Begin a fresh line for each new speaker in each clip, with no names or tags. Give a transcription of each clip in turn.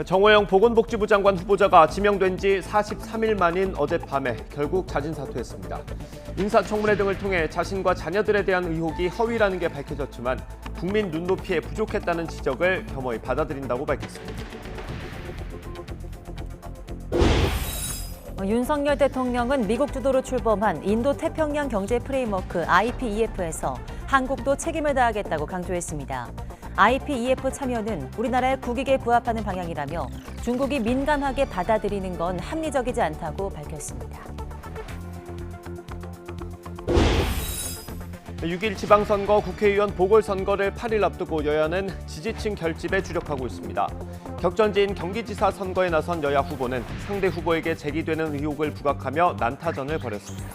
정호영 보건복지부 장관 후보자가 지명된 지 43일 만인 어젯밤에 결국 자진 사퇴했습니다. 인사청문회 등을 통해 자신과 자녀들에 대한 의혹이 허위라는 게 밝혀졌지만 국민 눈높이에 부족했다는 지적을 겸허히 받아들인다고 밝혔습니다.
윤석열 대통령은 미국 주도로 출범한 인도 태평양 경제 프레임워크 IPEF에서 한국도 책임을 다하겠다고 강조했습니다. IPEF 참여는 우리나라의 국익에 부합하는 방향이라며 중국이 민감하게 받아들이는 건 합리적이지 않다고 밝혔습니다.
6일 지방선거 국회의원 보궐선거를 8일 앞두고 여야는 지지층 결집에 주력하고 있습니다. 격전지인 경기지사 선거에 나선 여야 후보는 상대 후보에게 제기되는 의혹을 부각하며 난타전을 벌였습니다.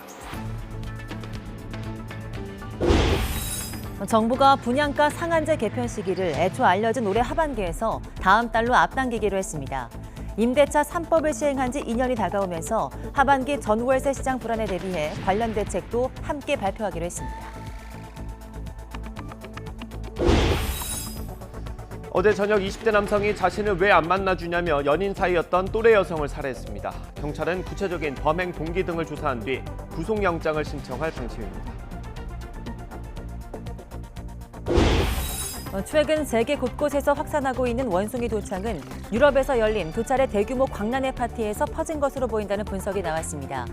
정부가 분양가 상한제 개편 시기를 애초 알려진 올해 하반기에서 다음 달로 앞당기기로 했습니다. 임대차 3법을 시행한 지 2년이 다가오면서 하반기 전월세 시장 불안에 대비해 관련 대책도 함께 발표하기로 했습니다.
어제 저녁 20대 남성이 자신을 왜 안 만나주냐며 연인 사이였던 또래 여성을 살해했습니다. 경찰은 구체적인 범행 동기 등을 조사한 뒤 구속영장을 신청할 방침입니다.
최근 세계 곳곳에서 확산하고 있는 원숭이 도창은 유럽에서 열린 두 차례 대규모 광란의 파티에서 퍼진 것으로 보인다는 분석이 나왔습니다.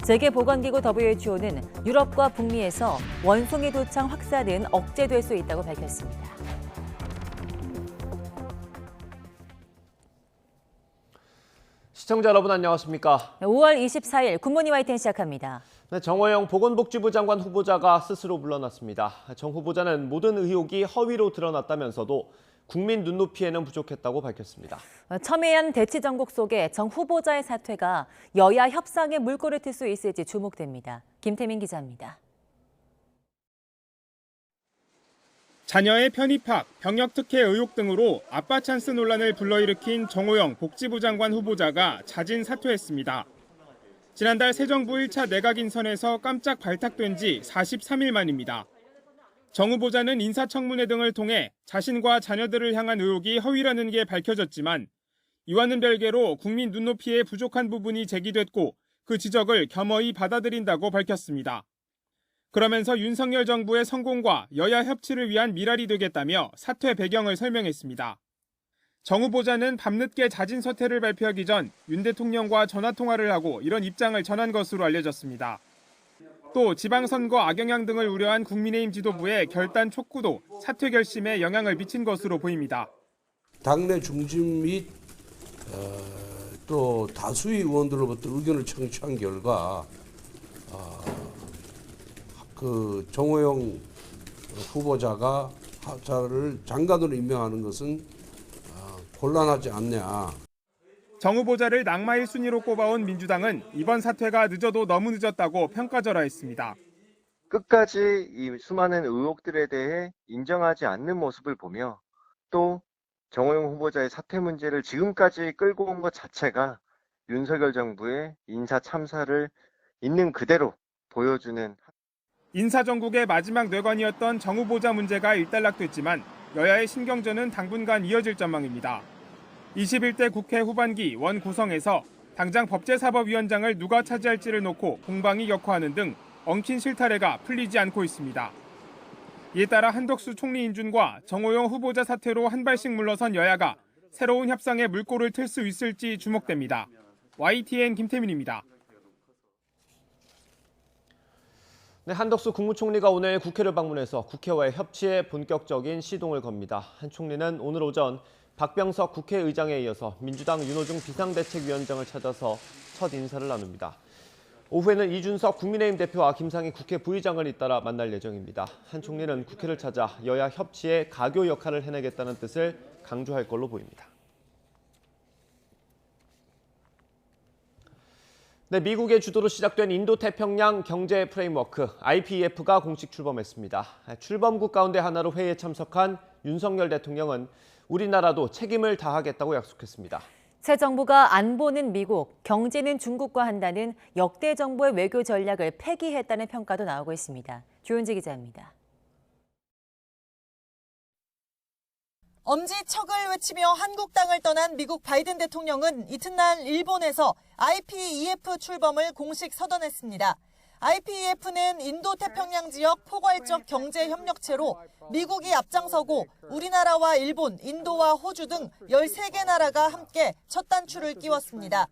세계보건기구 WHO는 유럽과 북미에서 원숭이 도창 확산은 억제될 수 있다고 밝혔습니다.
시청자 여러분 안녕하십니까?
5월 24일 굿모닝 YTN 시작합니다.
네, 정호영 보건복지부 장관 후보자가 스스로 물러났습니다. 정 후보자는 모든 의혹이 허위로 드러났다면서도 국민 눈높이에는 부족했다고 밝혔습니다.
첨예한 대치 전국 속에 정 후보자의 사퇴가 여야 협상에 물꼬를 틀 수 있을지 주목됩니다. 김태민 기자입니다.
자녀의 편입학, 병역특혜 의혹 등으로 아빠 찬스 논란을 불러일으킨 정호영 복지부 장관 후보자가 자진 사퇴했습니다. 지난달 새 정부 1차 내각 인선에서 깜짝 발탁된 지 43일 만입니다. 정 후보자는 인사청문회 등을 통해 자신과 자녀들을 향한 의혹이 허위라는 게 밝혀졌지만 이와는 별개로 국민 눈높이에 부족한 부분이 제기됐고 그 지적을 겸허히 받아들인다고 밝혔습니다. 그러면서 윤석열 정부의 성공과 여야 협치를 위한 미랄이 되겠다며 사퇴 배경을 설명했습니다. 정 후보자는 밤늦게 자진 사퇴를 발표하기 전 윤 대통령과 전화통화를 하고 이런 입장을 전한 것으로 알려졌습니다. 또 지방선거 악영향 등을 우려한 국민의힘 지도부의 결단 촉구도 사퇴 결심에 영향을 미친 것으로 보입니다.
당내 중진 및 또 다수의 의원들로부터 의견을 청취한 결과 그 정호영 후보자가 하자를 장관으로 임명하는 것은 곤란하지 않냐.
정 후보자를 낙마 1순위로 꼽아온 민주당은 이번 사퇴가 늦어도 너무 늦었다고 평가절하했습니다.
끝까지 이 수많은 의혹들에 대해 인정하지 않는 모습을 보며 또 정호영 후보자의 사퇴 문제를 지금까지 끌고 온 것 자체가 윤석열 정부의 인사 참사를 있는 그대로 보여주는
인사정국의 마지막 뇌관이었던 정 후보자 문제가 일단락됐지만 여야의 신경전은 당분간 이어질 전망입니다. 21대 국회 후반기 원 구성에서 당장 법제사법위원장을 누가 차지할지를 놓고 공방이 격화하는 등 엉킨 실타래가 풀리지 않고 있습니다. 이에 따라 한덕수 총리 인준과 정호영 후보자 사퇴로 한 발씩 물러선 여야가 새로운 협상에 물꼬를 틀 수 있을지 주목됩니다. YTN 김태민입니다.
네, 한덕수 국무총리가 오늘 국회를 방문해서 국회와의 협치에 본격적인 시동을 겁니다. 한 총리는 오늘 오전 박병석 국회의장에 이어서 민주당 윤호중 비상대책위원장을 찾아서 첫 인사를 나눕니다. 오후에는 이준석 국민의힘 대표와 김상희 국회 부의장을 잇따라 만날 예정입니다. 한 총리는 국회를 찾아 여야 협치에 가교 역할을 해내겠다는 뜻을 강조할 걸로 보입니다. 네, 미국의 주도로 시작된 인도 태평양 경제 프레임워크 IPEF가 공식 출범했습니다. 출범국 가운데 하나로 회의에 참석한 윤석열 대통령은 우리나라도 책임을 다하겠다고 약속했습니다.
새 정부가 안보는 미국, 경제는 중국과 한다는 역대 정부의 외교 전략을 폐기했다는 평가도 나오고 있습니다. 조윤지 기자입니다.
엄지척을 외치며 한국 땅을 떠난 미국 바이든 대통령은 이튿날 일본에서 IPEF 출범을 공식 서던했습니다. IPEF는 인도태평양 지역 포괄적 경제협력체로 미국이 앞장서고 우리나라와 일본, 인도와 호주 등 13개 나라가 함께 첫 단추를 끼웠습니다.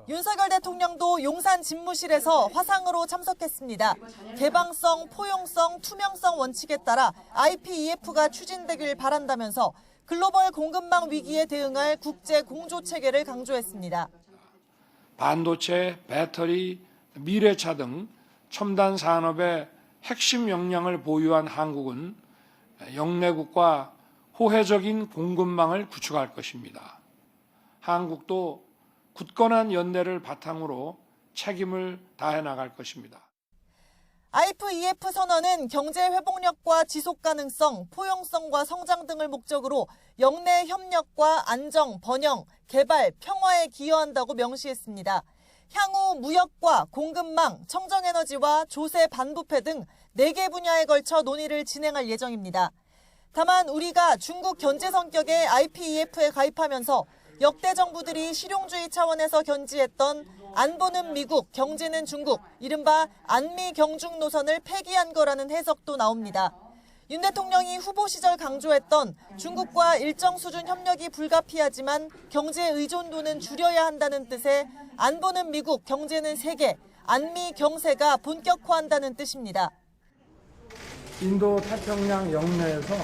윤석열 대통령도 용산 집무실에서 화상으로 참석했습니다. 개방성, 포용성, 투명성 원칙에 따라 IPEF가 추진되길 바란다면서 글로벌 공급망 위기에 대응할 국제 공조체계를 강조했습니다.
반도체, 배터리, 미래차 등 첨단 산업의 핵심 역량을 보유한 한국은 영내국과 호혜적인 공급망을 구축할 것입니다. 한국도 굳건한 연대를 바탕으로 책임을 다해 나갈 것입니다.
IPEF 선언은 경제 회복력과 지속 가능성, 포용성과 성장 등을 목적으로 영내 협력과 안정, 번영, 개발, 평화에 기여한다고 명시했습니다. 향후 무역과 공급망, 청정에너지와 조세 반부패 등 4개 분야에 걸쳐 논의를 진행할 예정입니다. 다만 우리가 중국 견제 성격의 IPEF에 가입하면서 역대 정부들이 실용주의 차원에서 견지했던 안보는 미국, 경제는 중국, 이른바 안미 경중 노선을 폐기한 거라는 해석도 나옵니다. 윤 대통령이 후보 시절 강조했던 중국과 일정 수준 협력이 불가피하지만 경제 의존도는 줄여야 한다는 뜻의 안보는 미국, 경제는 세계, 안미 경세가 본격화한다는 뜻입니다.
인도 태평양 영내에서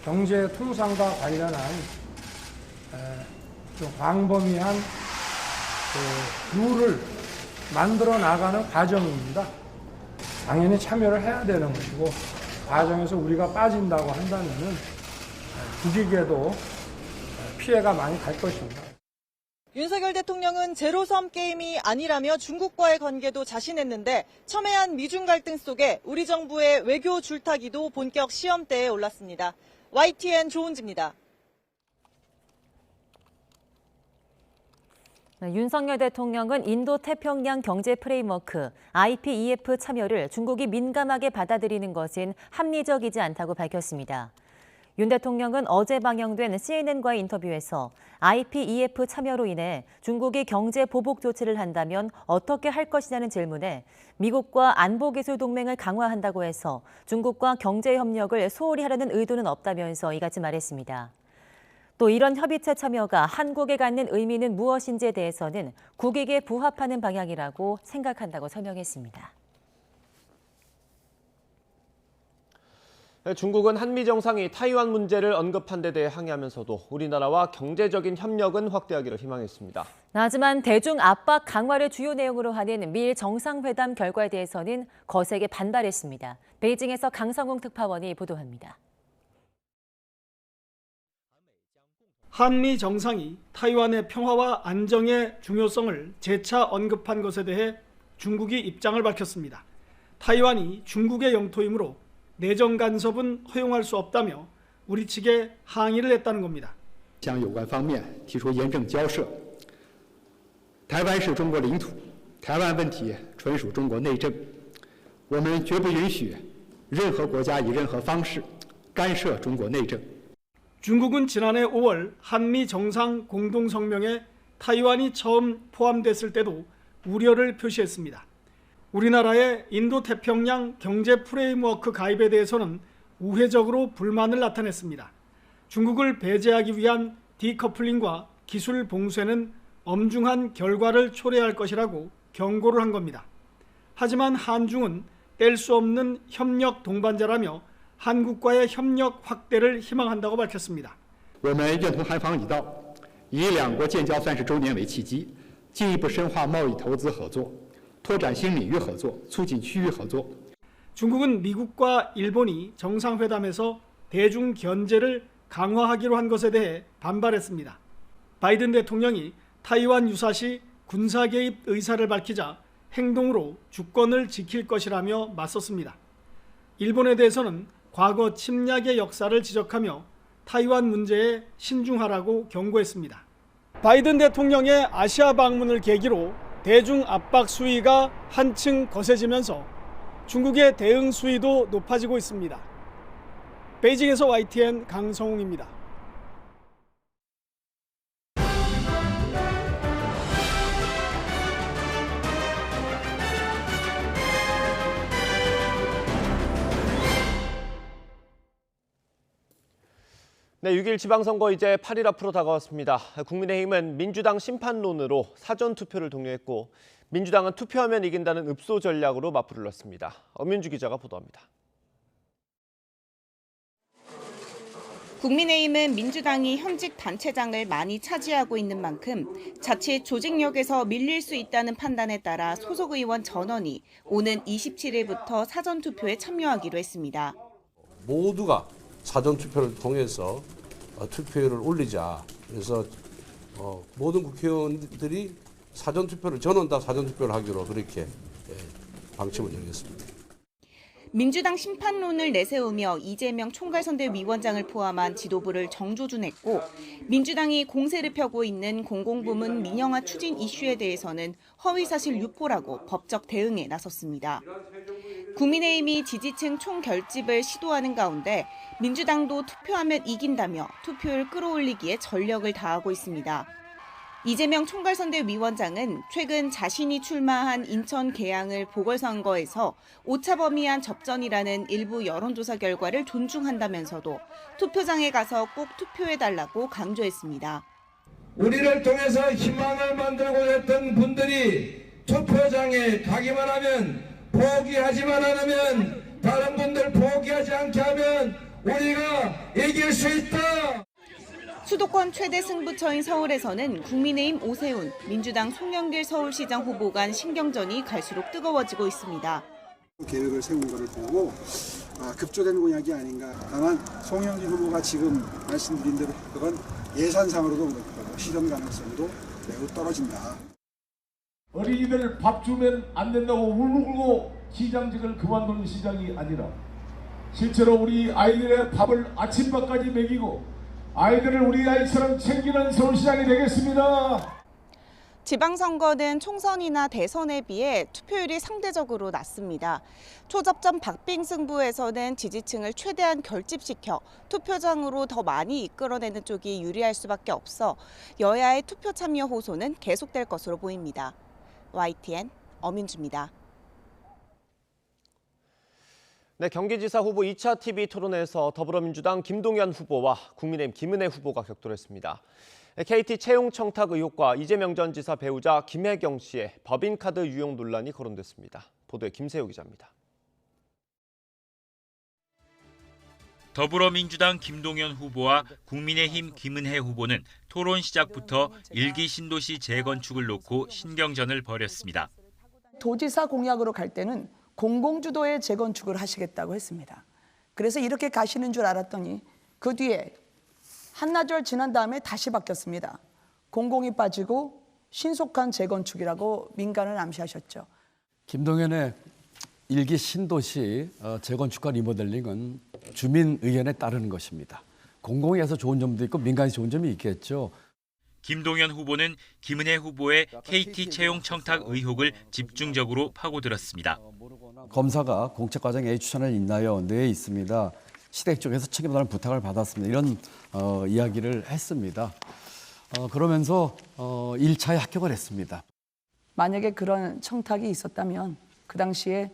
경제 통상과 관련한 좀 광범위한 룰을 만들어 나가는 과정입니다. 당연히 참여를 해야 되는 것이고 과정에서 우리가 빠진다고 한다면 국익에도 피해가 많이 갈 것입니다.
윤석열 대통령은 제로섬 게임이 아니라며 중국과의 관계도 자신했는데 첨예한 미중 갈등 속에 우리 정부의 외교 줄타기도 본격 시험대에 올랐습니다. YTN 조은지입니다.
윤석열 대통령은 인도태평양 경제 프레임워크 IPEF 참여를 중국이 민감하게 받아들이는 것은 합리적이지 않다고 밝혔습니다. 윤 대통령은 어제 방영된 CNN과의 인터뷰에서 IPEF 참여로 인해 중국이 경제 보복 조치를 한다면 어떻게 할 것이냐는 질문에 미국과 안보기술 동맹을 강화한다고 해서 중국과 경제 협력을 소홀히 하려는 의도는 없다면서 이같이 말했습니다. 또 이런 협의체 참여가 한국에 갖는 의미는 무엇인지에 대해서는 국익에 부합하는 방향이라고 생각한다고 설명했습니다.
중국은 한미 정상이 타이완 문제를 언급한 데 대해 항의하면서도 우리나라와 경제적인 협력은 확대하기를 희망했습니다.
하지만 대중 압박 강화를 주요 내용으로 하는 미일 정상회담 결과에 대해서는 거세게 반발했습니다. 베이징에서 강성웅 특파원이 보도합니다.
한미 정상이 타이완의 평화와 안정의 중요성을 재차 언급한 것에 대해 중국이 입장을 밝혔습니다. 타이완이 중국의 영토이므로 내정 간섭은 허용할 수 없다며 우리 측에 항의를 했다는 겁니다.
向有关方面提出严正交涉。台湾是中国领土，台湾问题纯属中国内政，我们绝不允许任何国家以任何方式干涉中国内政。
중국은 지난해 5월 한미 정상 공동성명에 타이완이 처음 포함됐을 때도 우려를 표시했습니다. 우리나라의 인도태평양 경제 프레임워크 가입에 대해서는 우회적으로 불만을 나타냈습니다. 중국을 배제하기 위한 디커플링과 기술 봉쇄는 엄중한 결과를 초래할 것이라고 경고를 한 겁니다. 하지만 한중은 뗄 수 없는 협력 동반자라며 한국과의 협력 확대를 희망한다고 밝혔습니다.
我们认同韩方一道，以两国建交30周年为契机，进一步深化贸易投资合作，拓展新领域合作，促进区域合作。
중국은 미국과 일본이 정상회담에서 대중 견제를 강화하기로 한 것에 대해 반발했습니다. 바이든 대통령이 타이완 유사시 군사 개입 의사를 밝히자 행동으로 주권을 지킬 것이라며 맞섰습니다. 일본에 대해서는 과거 침략의 역사를 지적하며 타이완 문제에 신중하라고 경고했습니다. 바이든 대통령의 아시아 방문을 계기로 대중 압박 수위가 한층 거세지면서 중국의 대응 수위도 높아지고 있습니다. 베이징에서 YTN 강성웅입니다.
네, 6일 지방선거 이제 8일 앞으로 다가왔습니다. 국민의힘은 민주당 심판론으로 사전투표를 독려했고 민주당은 투표하면 이긴다는 읍소 전략으로 맞불을 놨습니다. 엄윤주 기자가 보도합니다.
국민의힘은 민주당이 현직 단체장을 많이 차지하고 있는 만큼 자칫 조직력에서 밀릴 수 있다는 판단에 따라 소속 의원 전원이 오는 27일부터 사전투표에 참여하기로 했습니다.
모두가 사전투표를 통해서 투표율을 올리자. 그래서 모든 국회의원들이 사전투표를 저는 다 사전투표를 하기로 그렇게 방침을 정했습니다.
민주당 심판론을 내세우며 이재명 총괄선대위원장을 포함한 지도부를 정조준했고 민주당이 공세를 펴고 있는 공공부문 민영화 추진 이슈에 대해서는 허위사실 유포라고 법적 대응에 나섰습니다. 국민의힘이 지지층 총결집을 시도하는 가운데 민주당도 투표하면 이긴다며 투표율 끌어올리기에 전력을 다하고 있습니다. 이재명 총괄선대위원장은 최근 자신이 출마한 인천 계양을 보궐선거에서 오차범위한 접전이라는 일부 여론조사 결과를 존중한다면서도 투표장에 가서 꼭 투표해달라고 강조했습니다.
우리를 통해서 희망을 만들고 했던 분들이 투표장에 가기만 하면 포기하지만 않으면 다른 분들 포기하지 않게 하면 우리가 이길 수 있다.
수도권 최대 승부처인 서울에서는 국민의힘 오세훈, 민주당 송영길 서울시장 후보 간 신경전이 갈수록 뜨거워지고 있습니다.
계획을 세운 것을 보고 급조된 공약이 아닌가. 다만 송영길 후보가 지금 말씀드린 대로 그건 예산상으로도 그렇고 실현 가능성도 매우 떨어진다.
어린이들 밥 주면 안 된다고 울고 시장직을 그만두는 시장이 아니라 실제로 우리 아이들의 밥을 아침밥까지 먹이고 아이들을 우리 아이처럼 챙기는 서울시장이 되겠습니다.
지방선거는 총선이나 대선에 비해 투표율이 상대적으로 낮습니다. 초접전 박빙 승부에서는 지지층을 최대한 결집시켜 투표장으로 더 많이 이끌어내는 쪽이 유리할 수밖에 없어 여야의 투표 참여 호소는 계속될 것으로 보입니다. YTN 엄윤주입니다.
네, 경기지사 후보 2차 TV 토론회에서 더불어민주당 김동연 후보와 국민의힘 김은혜 후보가 격돌했습니다. KT 채용 청탁 의혹과 이재명 전 지사 배우자 김혜경 씨의 법인카드 유용 논란이 거론됐습니다. 보도에 김세호 기자입니다.
더불어민주당 김동연 후보와 국민의힘 김은혜 후보는 토론 시작부터 일기 신도시 재건축을 놓고 신경전을 벌였습니다.
도지사 공약으로 갈 때는 공공주도의 재건축을 하시겠다고 했습니다. 그래서 이렇게 가시는 줄 알았더니 그 뒤에 한나절 지난 다음에 다시 바뀌었습니다. 공공이 빠지고 신속한 재건축이라고 민간을 암시하셨죠.
김동연의 일기 신도시 재건축과 리모델링은 주민 의견에 따르는 것입니다. 공공에서 좋은 점도 있고 민간이 좋은 점이 있겠죠.
김동연 후보는 김은혜 후보의 KT 채용 청탁 의혹을 집중적으로 파고들었습니다.
검사가 공책 과정에 추천을 인하여 내에 있습니다. 시댁 쪽에서 책임다는 부탁을 받았습니다. 이런 이야기를 했습니다. 그러면서 1차에 합격을 했습니다.
만약에 그런 청탁이 있었다면 그 당시에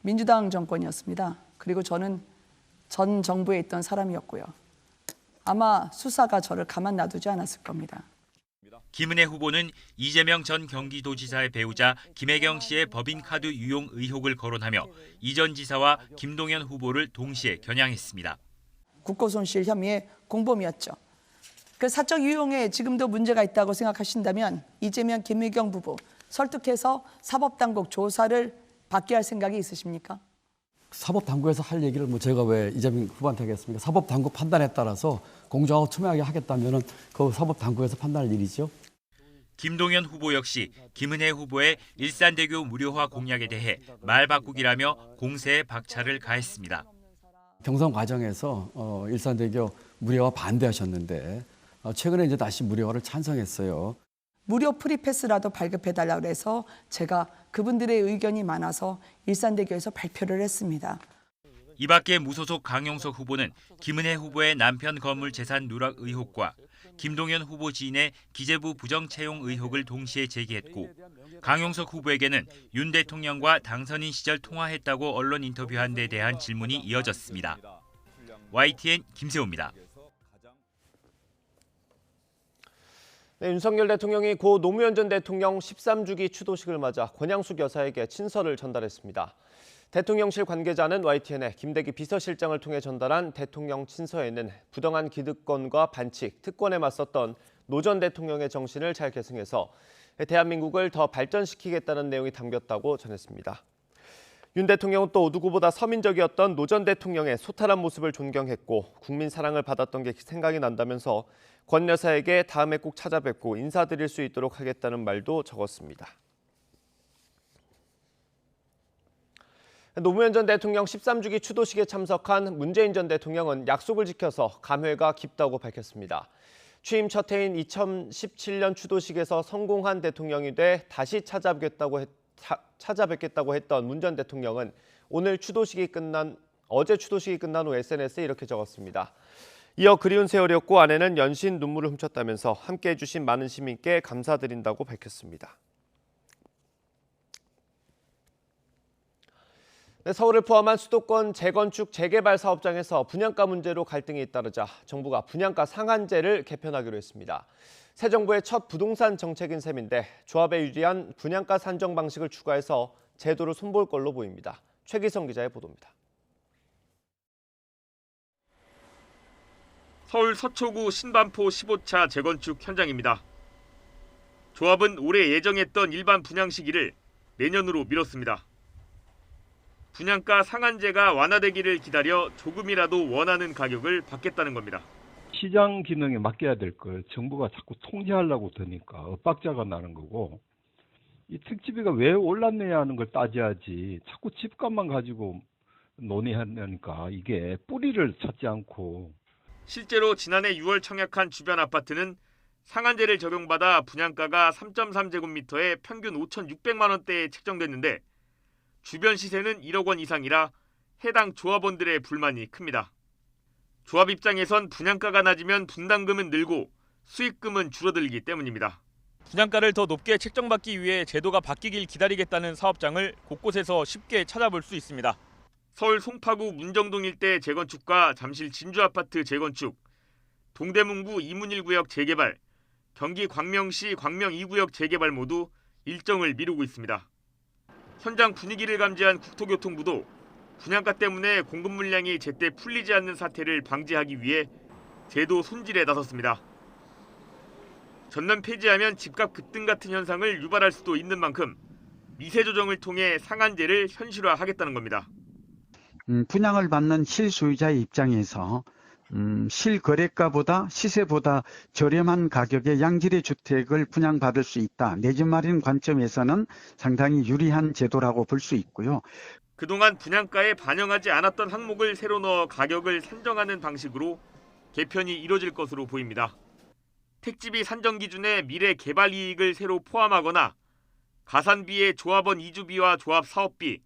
민주당 정권이었습니다. 그리고 저는 전 정부에 있던 사람이었고요. 아마 수사가 저를 가만 놔두지 않았을 겁니다.
김은혜 후보는 이재명 전 경기도지사의 배우자 김혜경 씨의 법인카드 유용 의혹을 거론하며 이 전 지사와 김동연 후보를 동시에 겨냥했습니다.
국고손실 혐의의 공범이었죠. 그 사적 유용에 지금도 문제가 있다고 생각하신다면 이재명, 김혜경 부부 설득해서 사법당국 조사를 받게 할 생각이 있으십니까?
사법당국에서 할 얘기를 제가 왜 이재명 후보한테 하겠습니까? 사법당국 판단에 따라서 공정하고 투명하게 하겠다면 그 사법당국에서 판단할 일이죠.
김동연 후보 역시 김은혜 후보의 일산대교 무료화 공약에 대해 말 바꾸기라며 공세에 박차를 가했습니다.
경선 과정에서 일산대교 무료화 반대하셨는데 최근에 이제 다시 무료화를 찬성했어요.
무료 프리패스라도 발급해달라고 해서 제가 그분들의 의견이 많아서 일산대교에서 발표를 했습니다.
이 밖에 무소속 강용석 후보는 김은혜 후보의 남편 건물 재산 누락 의혹과 김동연 후보 지인의 기재부 부정 채용 의혹을 동시에 제기했고 강용석 후보에게는 윤 대통령과 당선인 시절 통화했다고 언론 인터뷰한 데 대한 질문이 이어졌습니다. YTN 김세호입니다.
네, 윤석열 대통령이 고 노무현 전 대통령 13주기 추도식을 맞아 권양숙 여사에게 친서를 전달했습니다. 대통령실 관계자는 YTN에 김대기 비서실장을 통해 전달한 대통령 친서에는 부당한 기득권과 반칙, 특권에 맞섰던 노 전 대통령의 정신을 잘 계승해서 대한민국을 더 발전시키겠다는 내용이 담겼다고 전했습니다. 윤 대통령은 또 누구보다 서민적이었던 노 전 대통령의 소탈한 모습을 존경했고 국민 사랑을 받았던 게 생각이 난다면서 권 여사에게 다음에 꼭 찾아뵙고 인사드릴 수 있도록 하겠다는 말도 적었습니다. 노무현 전 대통령 13주기 추도식에 참석한 문재인 전 대통령은 약속을 지켜서 감회가 깊다고 밝혔습니다. 취임 첫 해인 2017년 추도식에서 성공한 대통령이 돼 다시 찾아뵙겠다고 했던 문 전 대통령은 어제 추도식이 끝난 후 SNS에 이렇게 적었습니다. 이어 그리운 세월이었고 아내는 연신 눈물을 훔쳤다면서 함께해 주신 많은 시민께 감사드린다고 밝혔습니다. 네, 서울을 포함한 수도권 재건축 재개발 사업장에서 분양가 문제로 갈등이 잇따르자 정부가 분양가 상한제를 개편하기로 했습니다. 새 정부의 첫 부동산 정책인 셈인데 조합에 유리한 분양가 산정 방식을 추가해서 제도를 손볼 걸로 보입니다. 최기성 기자의 보도입니다.
서울 서초구 신반포 15차 재건축 현장입니다. 조합은 올해 예정했던 일반 분양 시기를 내년으로 미뤘습니다. 분양가 상한제가 완화되기를 기다려 조금이라도 원하는 가격을 받겠다는 겁니다.
시장 기능에 맡겨야 될 걸 정부가 자꾸 통제하려고 드니까 엇박자가 나는 거고, 이 택지비가 왜 올랐느냐 하는 걸 따져야지 자꾸 집값만 가지고 논의하니까 이게 뿌리를 찾지 않고.
실제로 지난해 6월 청약한 주변 아파트는 상한제를 적용받아 분양가가 3.3제곱미터에 평균 5,600만 원대에 책정됐는데 주변 시세는 1억 원 이상이라 해당 조합원들의 불만이 큽니다. 조합 입장에선 분양가가 낮으면 분담금은 늘고 수익금은 줄어들기 때문입니다. 분양가를 더 높게 책정받기 위해 제도가 바뀌길 기다리겠다는 사업장을 곳곳에서 쉽게 찾아볼 수 있습니다. 서울 송파구 문정동 일대 재건축과 잠실 진주아파트 재건축, 동대문구 이문일 구역 재개발, 경기 광명시 광명 2구역 재개발 모두 일정을 미루고 있습니다. 현장 분위기를 감지한 국토교통부도 분양가 때문에 공급 물량이 제때 풀리지 않는 사태를 방지하기 위해 제도 손질에 나섰습니다. 전면 폐지하면 집값 급등 같은 현상을 유발할 수도 있는 만큼 미세 조정을 통해 상한제를 현실화하겠다는 겁니다.
분양을 받는 실소유자의 입장에서 실거래가보다 시세보다 저렴한 가격의 양질의 주택을 분양받을 수 있다. 내 집 마련 관점에서는 상당히 유리한 제도라고 볼 수 있고요.
그동안 분양가에 반영하지 않았던 항목을 새로 넣어 가격을 산정하는 방식으로 개편이 이뤄질 것으로 보입니다. 택지비 산정 기준에 미래 개발 이익을 새로 포함하거나 가산비에 조합원 이주비와 조합 사업비,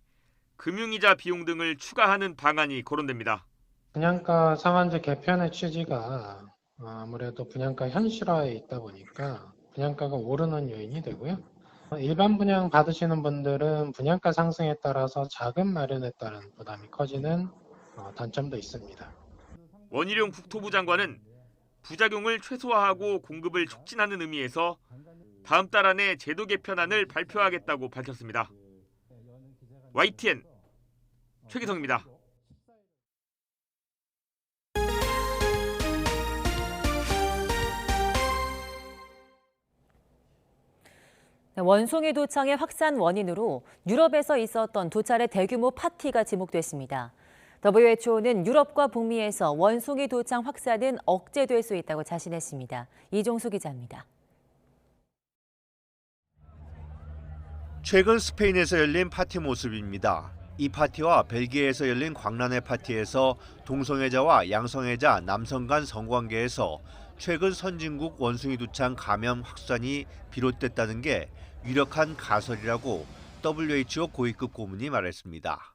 금융이자 비용 등을 추가하는 방안이 거론됩니다.
분양가 상한제 개편의 취지가 아무래도 분양가 현실화에 있다 보니까 분양가가 오르는 요인이 되고요. 일반 분양 받으시는 분들은 분양가 상승에 따라서 자금 마련에 따른 부담이 커지는 단점도 있습니다.
원희룡 국토부 장관은 부작용을 최소화하고 공급을 촉진하는 의미에서 다음 달 안에 제도 개편안을 발표하겠다고 밝혔습니다. YTN 최기성입니다.
원숭이 도창의 확산 원인으로 유럽에서 있었던 두 차례 대규모 파티가 지목됐습니다. WHO는 유럽과 북미에서 원숭이 도창 확산은 억제될 수 있다고 자신했습니다. 이종수 기자입니다.
최근 스페인에서 열린 파티 모습입니다. 이 파티와 벨기에에서 열린 광란회 파티에서 동성애자와 양성애자 남성 간 성관계에서 최근 선진국 원숭이 도창 감염 확산이 비롯됐다는 게 유력한 가설이라고 WHO 고위급 고문이 말했습니다.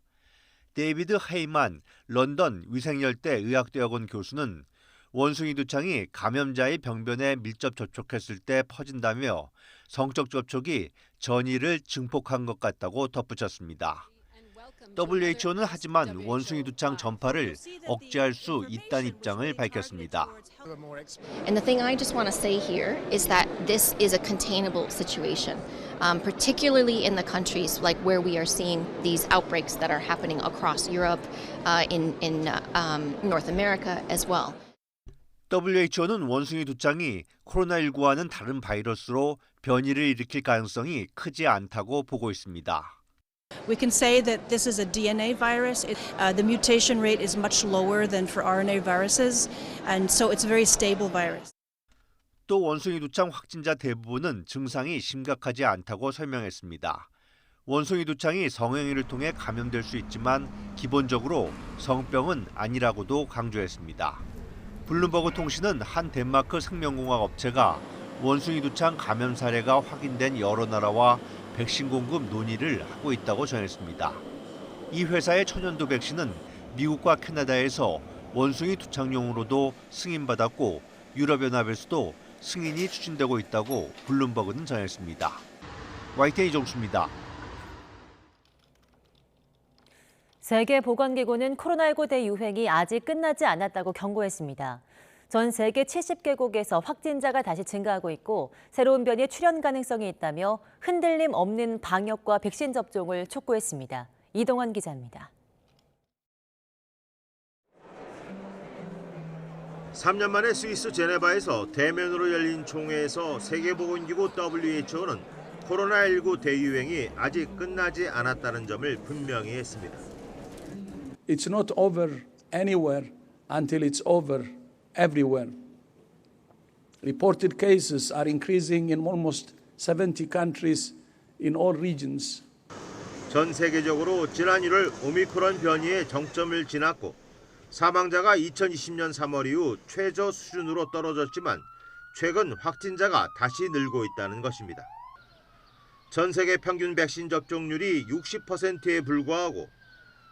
데이비드 헤이만 런던 위생열대 의학대학원 교수는 원숭이 도창이 감염자의 병변에 밀접 접촉했을 때 퍼진다며 성적 접촉이 전이를 증폭한 것 같다고 덧붙였습니다. WHO는 하지만 원숭이 두창 전파를 억제할 수 있다는 입장을 밝혔습니다.
And the thing I just want to say here is that this is a containable situation, particularly in the countries like where we are seeing these outbreaks that are happening across Europe, in North America as well.
WHO는 원숭이 두창이 코로나19와는 다른 바이러스로 변이를 일으킬 가능성이 크지 않다고 보고 있습니다.
We can say that this is a DNA virus. The mutation rate is much lower than for RNA viruses, and so it's a very stable virus.
또 원숭이 두창 확진자 대부분은 증상이 심각하지 않다고 설명했습니다. 원숭이 두창이 성행위를 통해 감염될 수 있지만 기본적으로 성병은 아니라고도 강조했습니다. 블룸버그 통신은 한 덴마크 생명공학 업체가 원숭이 두창 감염 사례가 확인된 여러 나라와 백신 공급 논의를 하고 있다고 전했습니다. 이 회사의 천연두 백신은 미국과 캐나다에서 원숭이 두창용으로도 승인받았고 유럽연합에서도 승인이 추진되고 있다고 블룸버그는 전했습니다. YTN 이종수입니다.
세계보건기구는 코로나19 대유행이 아직 끝나지 않았다고 경고했습니다. 전 세계 70개국에서 확진자가 다시 증가하고 있고 새로운 변이의 출현 가능성이 있다며 흔들림 없는 방역과 백신 접종을 촉구했습니다. 이동원 기자입니다.
3년 만에 스위스 제네바에서 대면으로 열린 총회에서 세계보건기구 WHO는 코로나19 대유행이 아직 끝나지 않았다는 점을 분명히 했습니다.
It's not over anywhere until it's over everywhere. Reported cases are increasing in almost 70 countries in all regions.
전 세계적으로 지난 1월 오미크론 변이의 정점을 지났고 사망자가 2020년 3월 이후 최저 수준으로 떨어졌지만 최근 확진자가 다시 늘고 있다는 것입니다. 전 세계 평균 백신 접종률이 60%에 불과하고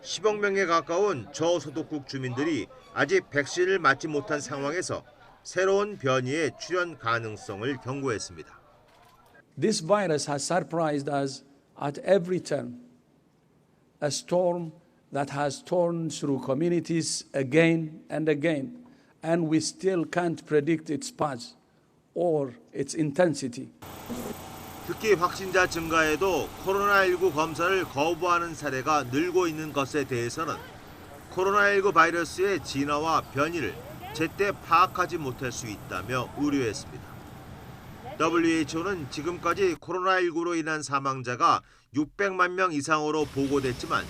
10억 명에 가까운 저소득국 주민들이 아직 백신을 맞지 못한 상황에서 새로운 변이의 출현 가능성을 경고했습니다.
This virus has surprised us at every turn. A storm that has torn through communities again and again, and we still can't predict its path or its intensity.
특히 확진자 증가에도 코로나19 검사를 거부하는 사례가 늘고 있는 것에 대해서는 코로나19 바이러스의 진화와 변이를 제때 파악하지 못할 수 있다며 우려했습니다. WHO는 지금까지 코로나19로 인한 사망자가 600만 명 이상으로 보고됐지만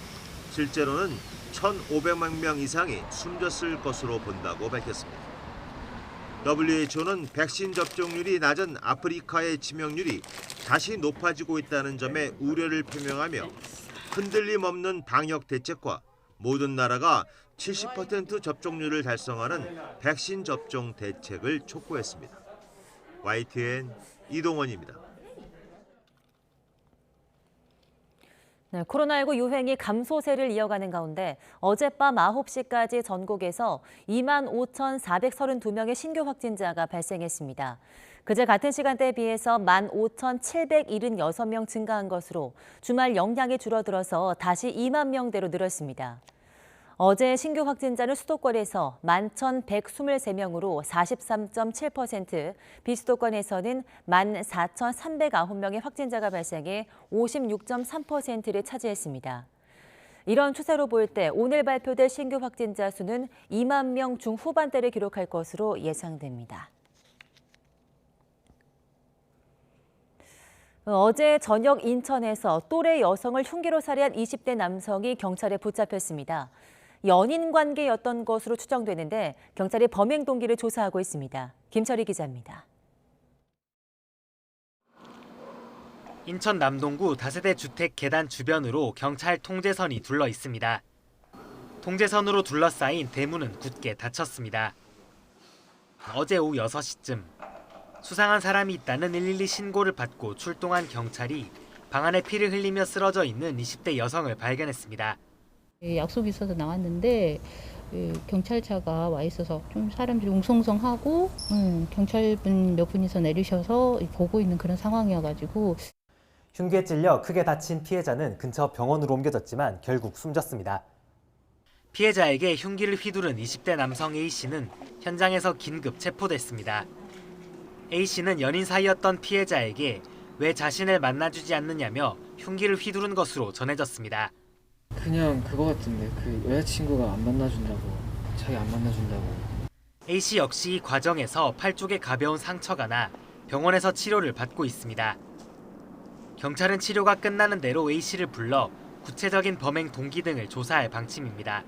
실제로는 1,500만 명 이상이 숨졌을 것으로 본다고 밝혔습니다. WHO는 백신 접종률이 낮은 아프리카의 치명률이 다시 높아지고 있다는 점에 우려를 표명하며 흔들림 없는 방역 대책과 모든 나라가 70% 접종률을 달성하는 백신 접종 대책을 촉구했습니다. YTN 이동원입니다.
네, 코로나19 유행이 감소세를 이어가는 가운데 어젯밤 9시까지 전국에서 25,432명의 신규 확진자가 발생했습니다. 그제 같은 시간대에 비해서 15,776명 증가한 것으로 주말 영향이 줄어들어서 다시 2만 명대로 늘었습니다. 어제 신규 확진자는 수도권에서 11,123명으로 43.7%, 비수도권에서는 14,309명의 확진자가 발생해 56.3%를 차지했습니다. 이런 추세로 볼 때 오늘 발표될 신규 확진자 수는 2만 명 중후반대를 기록할 것으로 예상됩니다. 어제 저녁 인천에서 또래 여성을 흉기로 살해한 20대 남성이 경찰에 붙잡혔습니다. 연인 관계였던 것으로 추정되는데 경찰이 범행 동기를 조사하고 있습니다. 김철희 기자입니다.
인천 남동구 다세대 주택 계단 주변으로 경찰 통제선이 둘러 있습니다. 통제선으로 둘러싸인 대문은 굳게 닫혔습니다. 어제 오후 6시쯤 수상한 사람이 있다는 112 신고를 받고 출동한 경찰이 방 안에 피를 흘리며 쓰러져 있는 20대 여성을 발견했습니다.
약속이 있어서 나왔는데 경찰차가 와 있어서 좀 사람들이 웅성성하고 경찰분 몇 분이서 내리셔서 보고 있는 그런 상황이어가지고.
흉기에 찔려 크게 다친 피해자는 근처 병원으로 옮겨졌지만 결국 숨졌습니다.
피해자에게 흉기를 휘두른 20대 남성 A씨는 현장에서 긴급 체포됐습니다. A씨는 연인 사이였던 피해자에게 왜 자신을 만나주지 않느냐며 흉기를 휘두른 것으로 전해졌습니다.
그냥 그거 같은데 그 여자친구가 안 만나준다고, 자기 안 만나준다고.
A씨 역시 이 과정에서 팔 쪽에 가벼운 상처가 나 병원에서 치료를 받고 있습니다. 경찰은 치료가 끝나는 대로 A씨를 불러 구체적인 범행 동기 등을 조사할 방침입니다.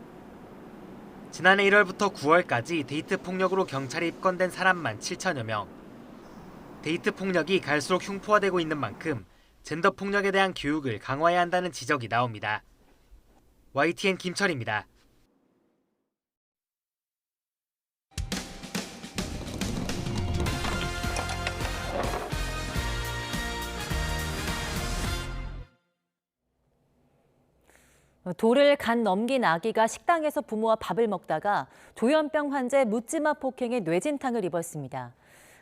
지난해 1월부터 9월까지 데이트 폭력으로 경찰에 입건된 사람만 7천여 명. 데이트 폭력이 갈수록 흉포화되고 있는 만큼 젠더 폭력에 대한 교육을 강화해야 한다는 지적이 나옵니다. YTN 김철입니다.
돌을 간 넘긴 아기가 식당에서 부모와 밥을 먹다가 조현병 환자의 묻지마 폭행에 뇌진탕을 입었습니다.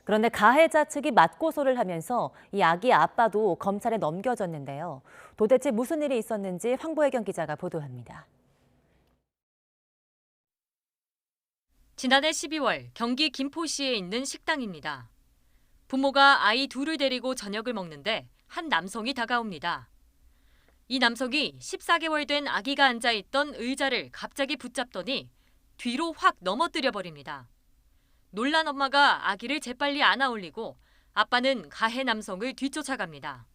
그런데 가해자 측이 맞고소를 하면서 이 아기 아빠도 검찰에 넘겨졌는데요. 도대체 무슨 일이 있었는지 황보혜경 기자가 보도합니다.
지난해 12월 경기 김포시에 있는 식당입니다. 부모가 아이 둘을 데리고 저녁을 먹는데 한 남성이 다가옵니다. 이 남성이 14개월 된 아기가 앉아있던 의자를 갑자기 붙잡더니 뒤로 확 넘어뜨려 버립니다. 놀란 엄마가 아기를 재빨리 안아 올리고 아빠는 가해 남성을 뒤쫓아갑니다.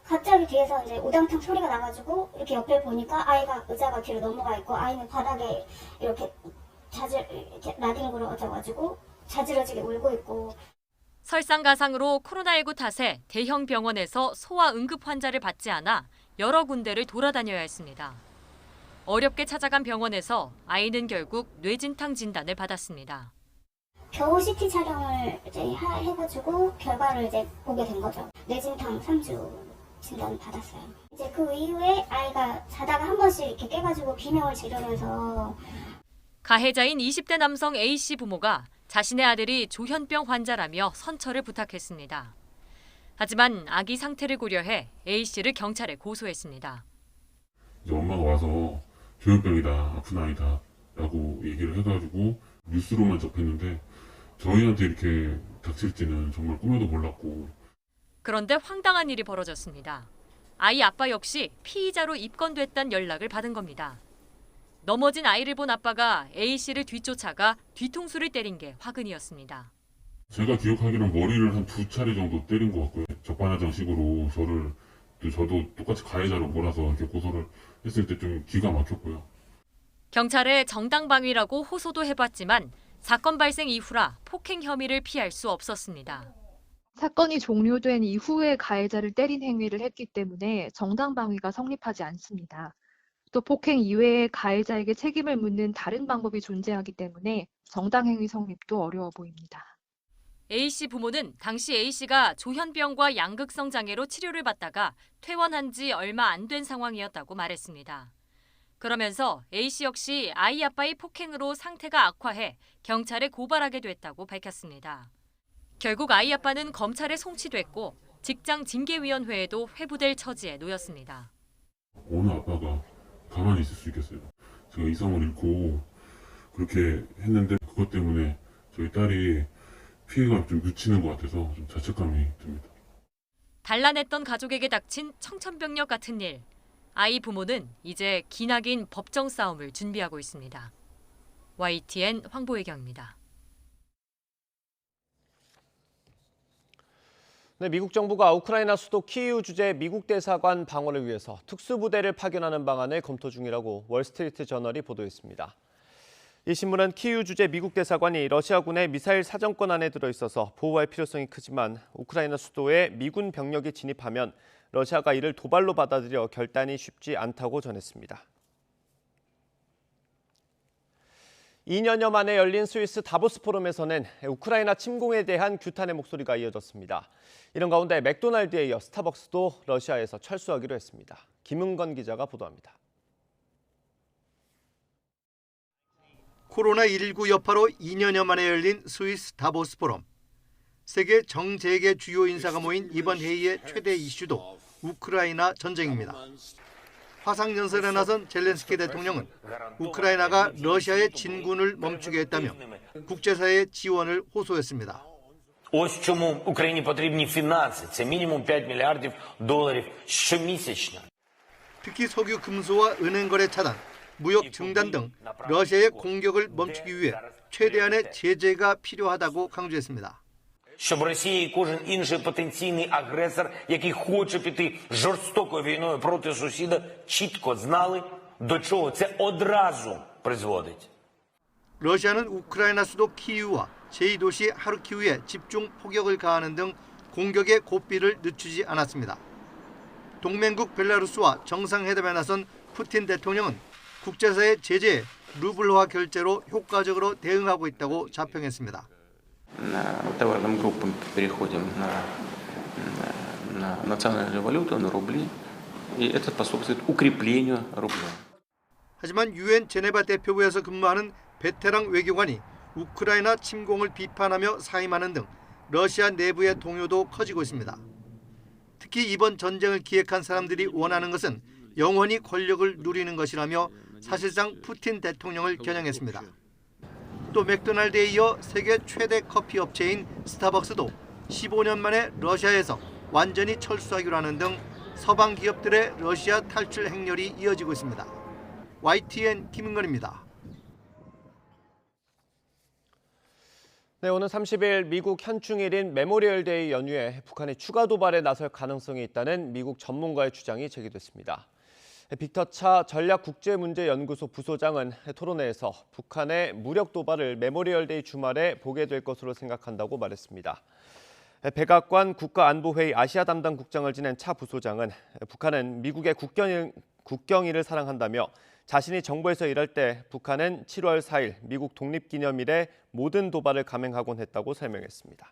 갑자기 뒤에서 이제 우당탕 소리가 나가지고 이렇게 옆을 보니까 아이가 의자가 뒤로 넘어가 있고 아이는 바닥에 이렇게 라딩으로 얹어가지고 자지러지게 울고 있고.
설상가상으로 코로나19 탓에 대형 병원에서 소아 응급 환자를 받지 않아 여러 군데를 돌아다녀야 했습니다. 어렵게 찾아간 병원에서 아이는 결국 뇌진탕 진단을 받았습니다.
겨우 CT 촬영을 이제 해가지고 결과를 이제 보게 된 거죠. 뇌진탕 3주 진단을 받았어요. 이제 그 이후에 아이가 자다가 한 번씩 이렇게 깨가지고 비명을 지르면서.
가해자인 20대 남성 A씨 부모가 자신의 아들이 조현병 환자라며 선처를 부탁했습니다. 하지만 아기 상태를 고려해 A씨를 경찰에 고소했습니다.
엄마가 와서 조현병이다, 아픈 아이다 라고 얘기를 해가지고 뉴스로만 접했는데 저희한테 이렇게 닥칠지는 정말 꿈에도 몰랐고.
그런데 황당한 일이 벌어졌습니다. 아이 아빠 역시 피의자로 입건됐다는 연락을 받은 겁니다. 넘어진 아이를 본 아빠가 A씨를 뒤쫓아가 뒤통수를 때린 게 화근이었습니다.
제가 기억하기로는 머리를 한 2차례 정도 때린 것 같고요. 적반하장식으로 저도 똑같이 가해자로 몰아서 이렇게 고소를 했을 때 좀 기가 막혔고요.
경찰에 정당방위라고 호소도 해봤지만 사건 발생 이후라 폭행 혐의를 피할 수 없었습니다.
사건이 종료된 이후에 가해자를 때린 행위를 했기 때문에 정당방위가 성립하지 않습니다. 또 폭행 이외에 가해자에게 책임을 묻는 다른 방법이 존재하기 때문에 정당행위 성립도 어려워 보입니다.
A씨 부모는 당시 A씨가 조현병과 양극성 장애로 치료를 받다가 퇴원한 지 얼마 안 된 상황이었다고 말했습니다. 그러면서 A씨 역시 아이 아빠의 폭행으로 상태가 악화해 경찰에 고발하게 됐다고 밝혔습니다. 결국 아이 아빠는 검찰에 송치됐고 직장 징계위원회에도 회부될 처지에 놓였습니다.
어느 아빠가 가만히 있을 수 있겠어요. 제가 이성을 잃고 그렇게 했는데 그것 때문에 저희 딸이 피해가 좀 미치는 것 같아서 좀 자책감이 듭니다.
단란했던 가족에게 닥친 청천벽력 같은 일. 아이 부모는 이제 기나긴 법정 싸움을 준비하고 있습니다. YTN 황보혜경입니다.
네, 미국 정부가 우크라이나 수도 키이우 주재 미국 대사관 방어를 위해서 특수부대를 파견하는 방안을 검토 중이라고 월스트리트 저널이 보도했습니다. 이 신문은 키이우 주재 미국 대사관이 러시아군의 미사일 사정권 안에 들어있어서 보호할 필요성이 크지만 우크라이나 수도에 미군 병력이 진입하면 러시아가 이를 도발로 받아들여 결단이 쉽지 않다고 전했습니다. 2년여 만에 열린 스위스 다보스 포럼에서는 우크라이나 침공에 대한 규탄의 목소리가 이어졌습니다. 이런 가운데 맥도날드에 이어 스타벅스도 러시아에서 철수하기로 했습니다. 김은건 기자가 보도합니다.
코로나19 여파로 2년여 만에 열린 스위스 다보스 포럼. 세계 정재계 주요 인사가 모인 이번 회의의 최대 이슈도 우크라이나 전쟁입니다. 화상연설에 나선 젤렌스키 대통령은 우크라이나가 러시아의 진군을 멈추게 했다며 국제사회의 지원을 호소했습니다.
Ось чому Україні потрібні фінанси. Це мінімум 5 мільярдів доларів щомісячно.
특히 석유 금소와 은행 거래 차단, 무역 중단 등 러시아의 공격을 멈추기 위해 최대한의 제재가 필요하다고 강조했습니다.
Щоб Росія і кожен інший потенційний агресор, який хоче піти жорстокою війною проти сусіда, чітко знали, до чого це одразу призводить.
러시아는 우크라이나 수도 키이우와 제2도시 하르키우에 집중 포격을 가하는 등 공격의 고삐를 늦추지 않았습니다. 동맹국 벨라루스와 정상회담에 나선 푸틴 대통령은 국제사회 제재에 루블화 결제로 효과적으로 대응하고 있다고 자평했습니다.
Товарным группам переходим на национальную валюту, на рубли, и это способствует укреплению рубля.
하지만 유엔 제네바 대표부에서 근무하는 베테랑 외교관이 우크라이나 침공을 비판하며 사임하는 등 러시아 내부의 동요도 커지고 있습니다. 특히 이번 전쟁을 기획한 사람들이 원하는 것은 영원히 권력을 누리는 것이라며 사실상 푸틴 대통령을 겨냥했습니다. 또 맥도날드에 이어 세계 최대 커피 업체인 스타벅스도 15년 만에 러시아에서 완전히 철수하기로 하는 등 서방 기업들의 러시아 탈출 행렬이 이어지고 있습니다. YTN 김은건입니다.
네, 오는 30일 미국 현충일인 메모리얼데이 연휴에 북한이 추가 도발에 나설 가능성이 있다는 미국 전문가의 주장이 제기됐습니다. 빅터 차 전략국제문제연구소 부소장은 토론회에서 북한의 무력 도발을 메모리얼데이 주말에 보게 될 것으로 생각한다고 말했습니다. 백악관 국가안보회의 아시아 담당 국장을 지낸 차 부소장은 북한은 미국의 국경일을 사랑한다며 자신이 정부에서 일할 때 북한은 7월 4일 미국 독립기념일에 모든 도발을 감행하곤 했다고 설명했습니다.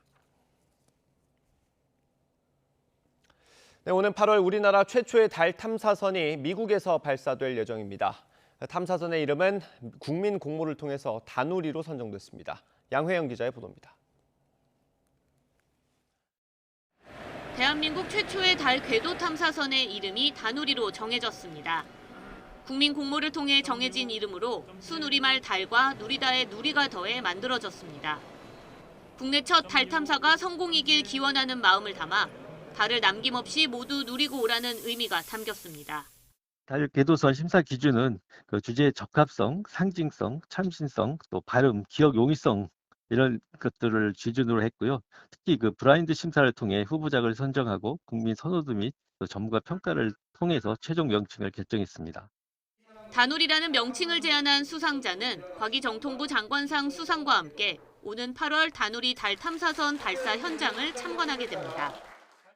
네, 오는 8월 우리나라 최초의 달 탐사선이 미국에서 발사될 예정입니다. 탐사선의 이름은 국민 공모를 통해서 다누리로 선정됐습니다. 양회영 기자의 보도입니다.
대한민국 최초의 달 궤도 탐사선의 이름이 다누리로 정해졌습니다. 국민 공모를 통해 정해진 이름으로 순우리말 달과 누리다의 누리가 더해 만들어졌습니다. 국내 첫 달 탐사가 성공이길 기원하는 마음을 담아 달을 남김없이 모두 누리고 오라는 의미가 담겼습니다.
달 궤도선 심사 기준은 그 주제의 적합성, 상징성, 참신성, 또 발음, 기억 용이성 이런 것들을 기준으로 했고요. 특히 그 블라인드 심사를 통해 후보작을 선정하고 국민 선호도 및 전문가 평가를 통해서 최종 명칭을 결정했습니다.
다누리라는 명칭을 제안한 수상자는 과기정통부 장관상 수상과 함께 오는 8월 다누리 달 탐사선 발사 현장을 참관하게 됩니다.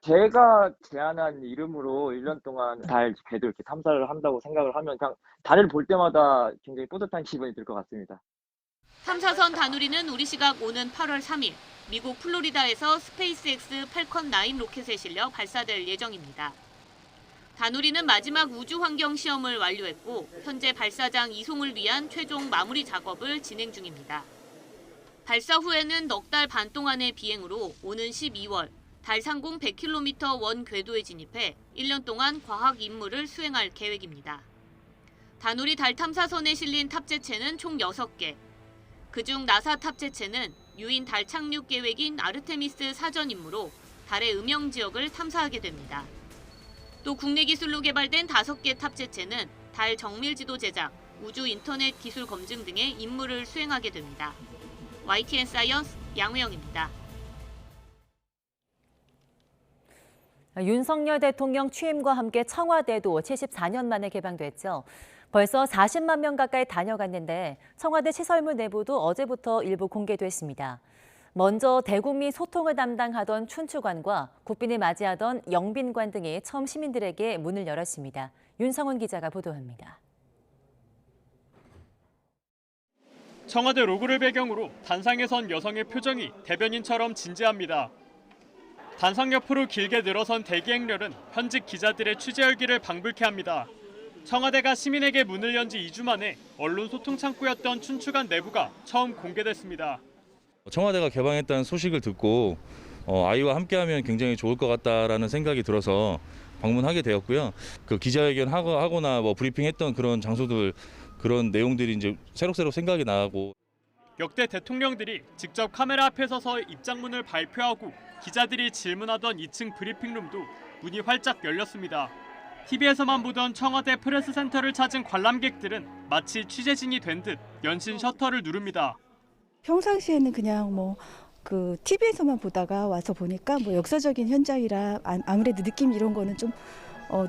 제가 제안한 이름으로 1년 동안 달 궤도 이렇게 탐사를 한다고 생각을 하면 그냥 달을 볼 때마다 굉장히 뿌듯한 기분이 들 것 같습니다.
탐사선 다누리는 우리 시각 오는 8월 3일 미국 플로리다에서 스페이스X 팔컨 9 로켓에 실려 발사될 예정입니다. 다누리는 마지막 우주 환경 시험을 완료했고 현재 발사장 이송을 위한 최종 마무리 작업을 진행 중입니다. 발사 후에는 넉 달 반 동안의 비행으로 오는 12월 달 상공 100km 원 궤도에 진입해 1년 동안 과학 임무를 수행할 계획입니다. 다누리 달 탐사선에 실린 탑재체는 총 6개. 그중 나사 탑재체는 유인 달 착륙 계획인 아르테미스 사전 임무로 달의 음영 지역을 탐사하게 됩니다. 또 국내 기술로 개발된 5개 탑재체는 달 정밀 지도 제작, 우주 인터넷 기술 검증 등의 임무를 수행하게 됩니다. YTN 사이언스 양회영입니다.
윤석열 대통령 취임과 함께 청와대도 74년 만에 개방됐죠. 벌써 40만 명 가까이 다녀갔는데 청와대 시설물 내부도 어제부터 일부 공개됐습니다. 먼저 대국민 소통을 담당하던 춘추관과 국빈을 맞이하던 영빈관 등이 처음 시민들에게 문을 열었습니다. 윤성훈 기자가 보도합니다.
청와대 로고를 배경으로 단상에 선 여성의 표정이 대변인처럼 진지합니다. 단상 옆으로 길게 늘어선 대기 행렬은 현직 기자들의 취재 열기를 방불케 합니다. 청와대가 시민에게 문을 연 지 2주 만에 언론 소통 창구였던 춘추관 내부가 처음 공개됐습니다.
청와대가 개방했다는 소식을 듣고 아이와 함께하면 굉장히 좋을 것 같다라는 생각이 들어서
방문하게 되었고요. 그 기자회견 하거나 뭐 브리핑했던 그런 장소들 그런 내용들이 이제 새록새록 생각이 나고.
역대 대통령들이 직접 카메라 앞에 서서 입장문을 발표하고 기자들이 질문하던 2층 브리핑룸도 문이 활짝 열렸습니다. TV에서만 보던 청와대 프레스센터를 찾은 관람객들은 마치 취재진이 된 듯 연신 셔터를 누릅니다.
평상시에는 그냥 그 TV에서만 보다가 와서 보니까 역사적인 현장이라 아무래도 느낌 이런 거는 좀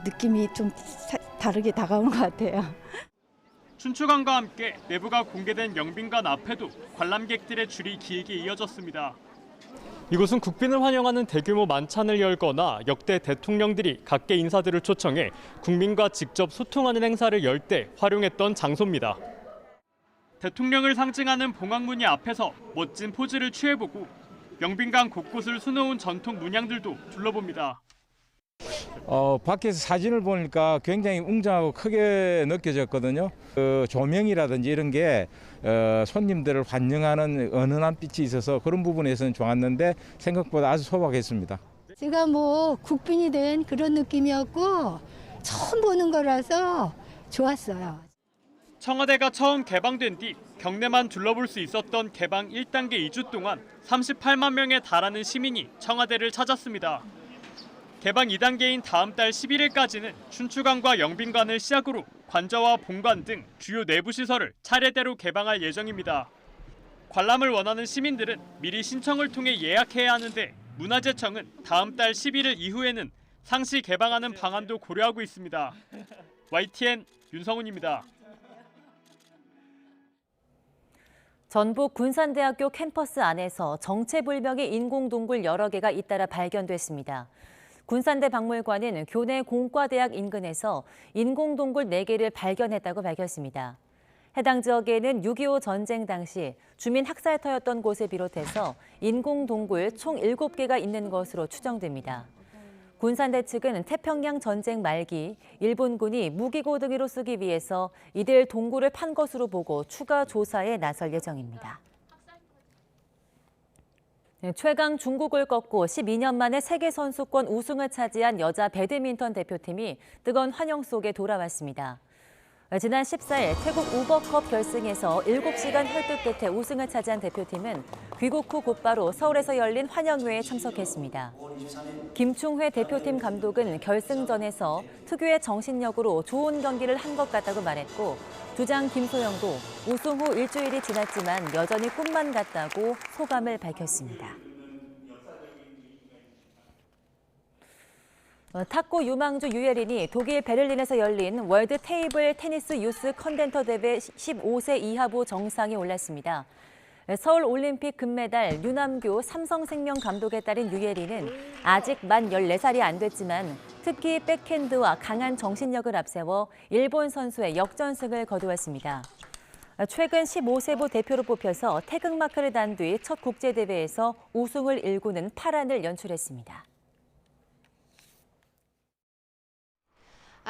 느낌이 좀 다르게 다가오는 것 같아요.
춘추관과 함께 내부가 공개된 영빈관 앞에도 관람객들의 줄이 길게 이어졌습니다. 이곳은 국빈을 환영하는 대규모 만찬을 열거나 역대 대통령들이 각계 인사들을 초청해 국민과 직접 소통하는 행사를 열 때 활용했던 장소입니다. 대통령을 상징하는 봉황무늬 앞에서 멋진 포즈를 취해보고 영빈관 곳곳을 수놓은 전통 문양들도 둘러봅니다.
밖에서 사진을 보니까 굉장히 웅장하고 크게 느껴졌거든요. 그 조명이라든지 이런 게 손님들을 환영하는 은은한 빛이 있어서 그런 부분에서는 좋았는데 생각보다 아주 소박했습니다.
제가 국빈이 된 그런 느낌이었고 처음 보는 거라서 좋았어요.
청와대가 처음 개방된 뒤 경내만 둘러볼 수 있었던 개방 1단계 2주 동안 38만 명에 달하는 시민이 청와대를 찾았습니다. 개방 2단계인 다음 달 11일까지는 춘추관과 영빈관을 시작으로 관저와 본관 등 주요 내부 시설을 차례대로 개방할 예정입니다. 관람을 원하는 시민들은 미리 신청을 통해 예약해야 하는데 문화재청은 다음 달 11일 이후에는 상시 개방하는 방안도 고려하고 있습니다. YTN 윤성훈입니다.
전북 군산대학교 캠퍼스 안에서 정체불명의 인공동굴 여러 개가 잇따라 발견됐습니다. 군산대 박물관은 교내 공과대학 인근에서 인공동굴 4개를 발견했다고 밝혔습니다. 해당 지역에는 6.25 전쟁 당시 주민 학살터였던 곳을 비롯해서 인공동굴 총 7개가 있는 것으로 추정됩니다. 군산대 측은 태평양 전쟁 말기 일본군이 무기고 등으로 쓰기 위해서 이들 동굴을 판 것으로 보고 추가 조사에 나설 예정입니다. 최강 중국을 꺾고 12년 만에 세계선수권 우승을 차지한 여자 배드민턴 대표팀이 뜨거운 환영 속에 돌아왔습니다. 지난 14일 태국 우버컵 결승에서 7시간 혈투 끝에 우승을 차지한 대표팀은 귀국 후 곧바로 서울에서 열린 환영회에 참석했습니다. 김충회 대표팀 감독은 결승전에서 특유의 정신력으로 좋은 경기를 한 것 같다고 말했고 주장 김소영도 우승 후 일주일이 지났지만 여전히 꿈만 같다고 소감을 밝혔습니다. 탁구 유망주 유예린이 독일 베를린에서 열린 월드 테이블 테니스 유스 컨텐터 대회 15세 이하부 정상에 올랐습니다. 서울 올림픽 금메달 류남규 삼성생명 감독에 따른 유예린은 아직 만 14살이 안 됐지만 특히 백핸드와 강한 정신력을 앞세워 일본 선수의 역전승을 거두었습니다. 최근 15세부 대표로 뽑혀서 태극마크를 단 뒤 첫 국제대회에서 우승을 일구는 파란을 연출했습니다.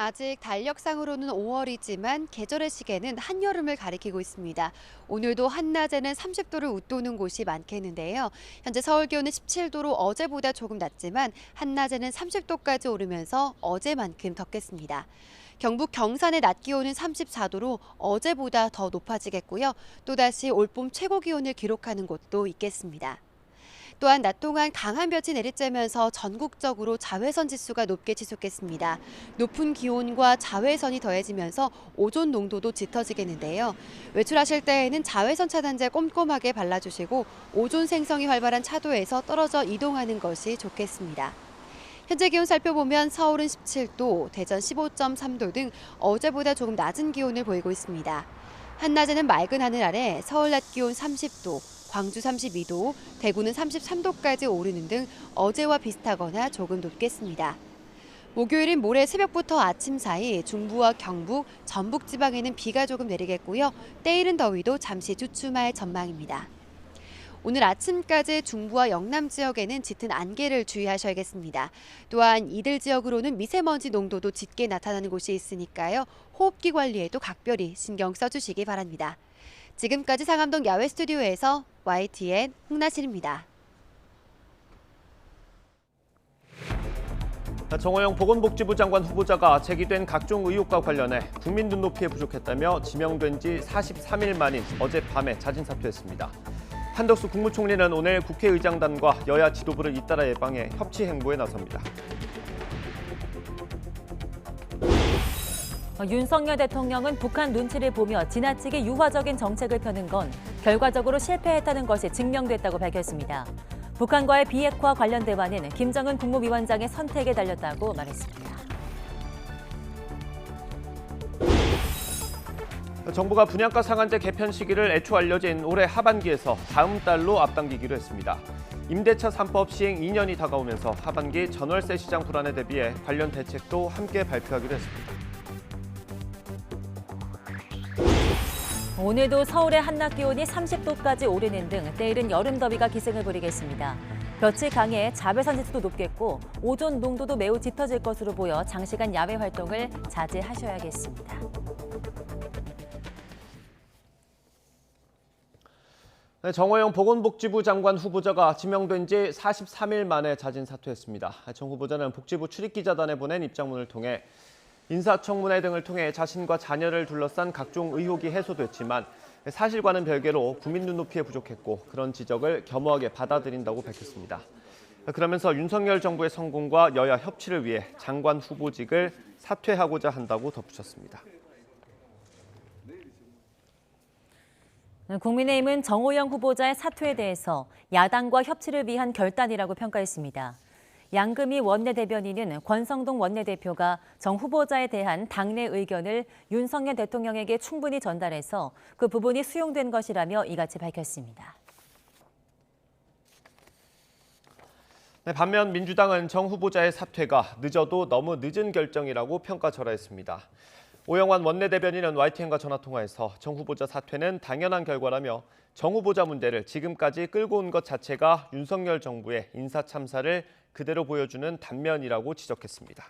아직 달력상으로는 5월이지만 계절의 시계는 한여름을 가리키고 있습니다. 오늘도 한낮에는 30도를 웃도는 곳이 많겠는데요. 현재 서울 기온은 17도로 어제보다 조금 낮지만 한낮에는 30도까지 오르면서 어제만큼 덥겠습니다. 경북 경산의 낮 기온은 34도로 어제보다 더 높아지겠고요. 또다시 올봄 최고 기온을 기록하는 곳도 있겠습니다. 또한 낮 동안 강한 볕이 내리쬐면서 전국적으로 자외선 지수가 높게 지속했습니다. 높은 기온과 자외선이 더해지면서 오존 농도도 짙어지겠는데요. 외출하실 때에는 자외선 차단제 꼼꼼하게 발라주시고 오존 생성이 활발한 차도에서 떨어져 이동하는 것이 좋겠습니다. 현재 기온 살펴보면 서울은 17도, 대전 15.3도 등 어제보다 조금 낮은 기온을 보이고 있습니다. 한낮에는 맑은 하늘 아래 서울 낮 기온 30도, 광주 32도, 대구는 33도까지 오르는 등 어제와 비슷하거나 조금 높겠습니다. 목요일인 모레 새벽부터 아침 사이 중부와 경북, 전북 지방에는 비가 조금 내리겠고요. 때이른 더위도 잠시 주춤할 전망입니다. 오늘 아침까지 중부와 영남 지역에는 짙은 안개를 주의하셔야겠습니다. 또한 이들 지역으로는 미세먼지 농도도 짙게 나타나는 곳이 있으니까요. 호흡기 관리에도 각별히 신경 써주시기 바랍니다. 지금까지 상암동 야외 스튜디오에서 YTN 홍나실입니다.
정호영 보건복지부 장관 후보자가 제기된 각종 의혹과 관련해 국민 눈높이에 부족했다며 지명된 지 43일 만인 어젯밤에 자진 사퇴했습니다. 한덕수 국무총리는 오늘 국회의장단과 여야 지도부를 잇따라 예방해 협치 행보에 나섭니다.
윤석열 대통령은 북한 눈치를 보며 지나치게 유화적인 정책을 펴는 건 결과적으로 실패했다는 것이 증명됐다고 밝혔습니다. 북한과의 비핵화 관련 대화는 김정은 국무위원장의 선택에 달렸다고 말했습니다.
정부가 분양가 상한제 개편 시기를 애초 알려진 올해 하반기에서 다음 달로 앞당기기로 했습니다. 임대차 3법 시행 2년이 다가오면서 하반기 전월세 시장 불안에 대비해 관련 대책도 함께 발표하기로 했습니다.
오늘도 서울의 한낮 기온이 30도까지 오르는 등 때이른 여름 더위가 기승을 부리겠습니다. 볕이 강해 자외선 지수도 높겠고 오존 농도도 매우 짙어질 것으로 보여 장시간 야외 활동을 자제하셔야겠습니다.
정호영 보건복지부 장관 후보자가 지명된 지 43일 만에 자진 사퇴했습니다. 정 후보자는 복지부 출입기자단에 보낸 입장문을 통해 인사청문회 등을 통해 자신과 자녀를 둘러싼 각종 의혹이 해소됐지만 사실과는 별개로 국민 눈높이에 부족했고 그런 지적을 겸허하게 받아들인다고 밝혔습니다. 그러면서 윤석열 정부의 성공과 여야 협치를 위해 장관 후보직을 사퇴하고자 한다고 덧붙였습니다.
국민의힘은 정호영 후보자의 사퇴에 대해서 야당과 협치를 위한 결단이라고 평가했습니다. 양금희 원내대변인은 권성동 원내대표가 정 후보자에 대한 당내 의견을 윤석열 대통령에게 충분히 전달해서 그 부분이 수용된 것이라며 이같이 밝혔습니다.
반면 민주당은 정 후보자의 사퇴가 늦어도 너무 늦은 결정이라고 평가절하했습니다. 오영환 원내대변인은 YTN과 전화통화에서 정 후보자 사퇴는 당연한 결과라며 정 후보자 문제를 지금까지 끌고 온 것 자체가 윤석열 정부의 인사 참사를 그대로 보여주는 단면이라고 지적했습니다.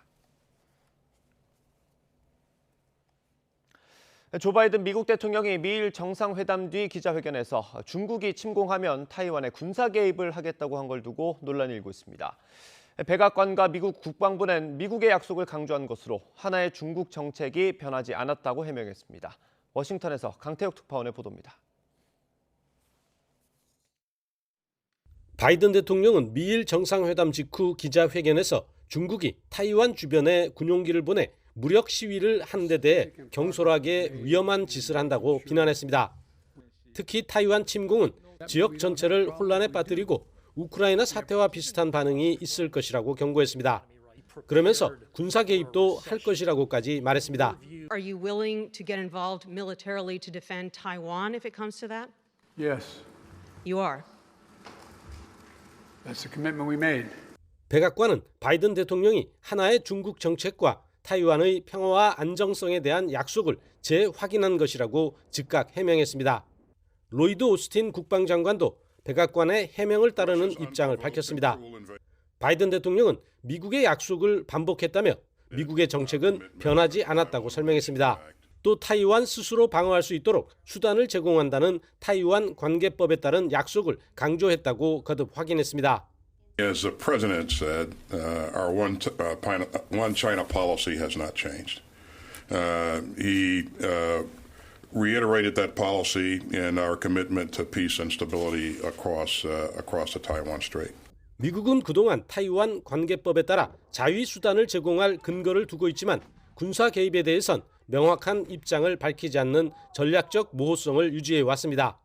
조 바이든 미국 대통령이 미일 정상회담 뒤 기자회견에서 중국이 침공하면 타이완에 군사 개입을 하겠다고 한 걸 두고 논란이 일고 있습니다. 백악관과 미국 국방부는 미국의 약속을 강조한 것으로 하나의 중국 정책이 변하지 않았다고 해명했습니다. 워싱턴에서 강태혁 특파원의 보도입니다.
바이든 대통령은 미일 정상회담 직후 기자회견에서 중국이 타이완 주변에 군용기를 보내 무력 시위를 한 데 대해 경솔하게 위험한 짓을 한다고 비난했습니다. 특히 타이완 침공은 지역 전체를 혼란에 빠뜨리고 우크라이나 사태와 비슷한 반응이 있을 것이라고 경고했습니다. 그러면서 군사 개입도 할 것이라고까지 말했습니다.
Are you willing to get involved militarily to defend Taiwan if it comes to that?
Yes.
You are.
That's the commitment we made.
백악관은 바이든 대통령이 하나의 중국 정책과 타이완의 평화와 안정성에 대한 약속을 재확인한 것이라고 즉각 해명했습니다. 로이드 오스틴 국방장관도 백악관의 해명을 따르는 입장을 밝혔습니다. 바이든 대통령은 미국의 약속을 반복했다며 미국의 정책은 변하지 않았다고 설명했습니다. 또 타이완 스스로 방어할 수 있도록 수단을 제공한다는 타이완 관계법에 따른 약속을 강조했다고 거듭 확인했습니다.
As the president said, our one China policy has not changed. He reiterated that policy in our commitment to peace and stability across the Taiwan Strait.
미국은 그동안 타이완 관계법에 따라 자위 수단을 제공할 근거를 두고 있지만 군사 개입에 대해선 명확한 입장을 밝히지 않는 전략적 모호성을 유지해 왔습니다.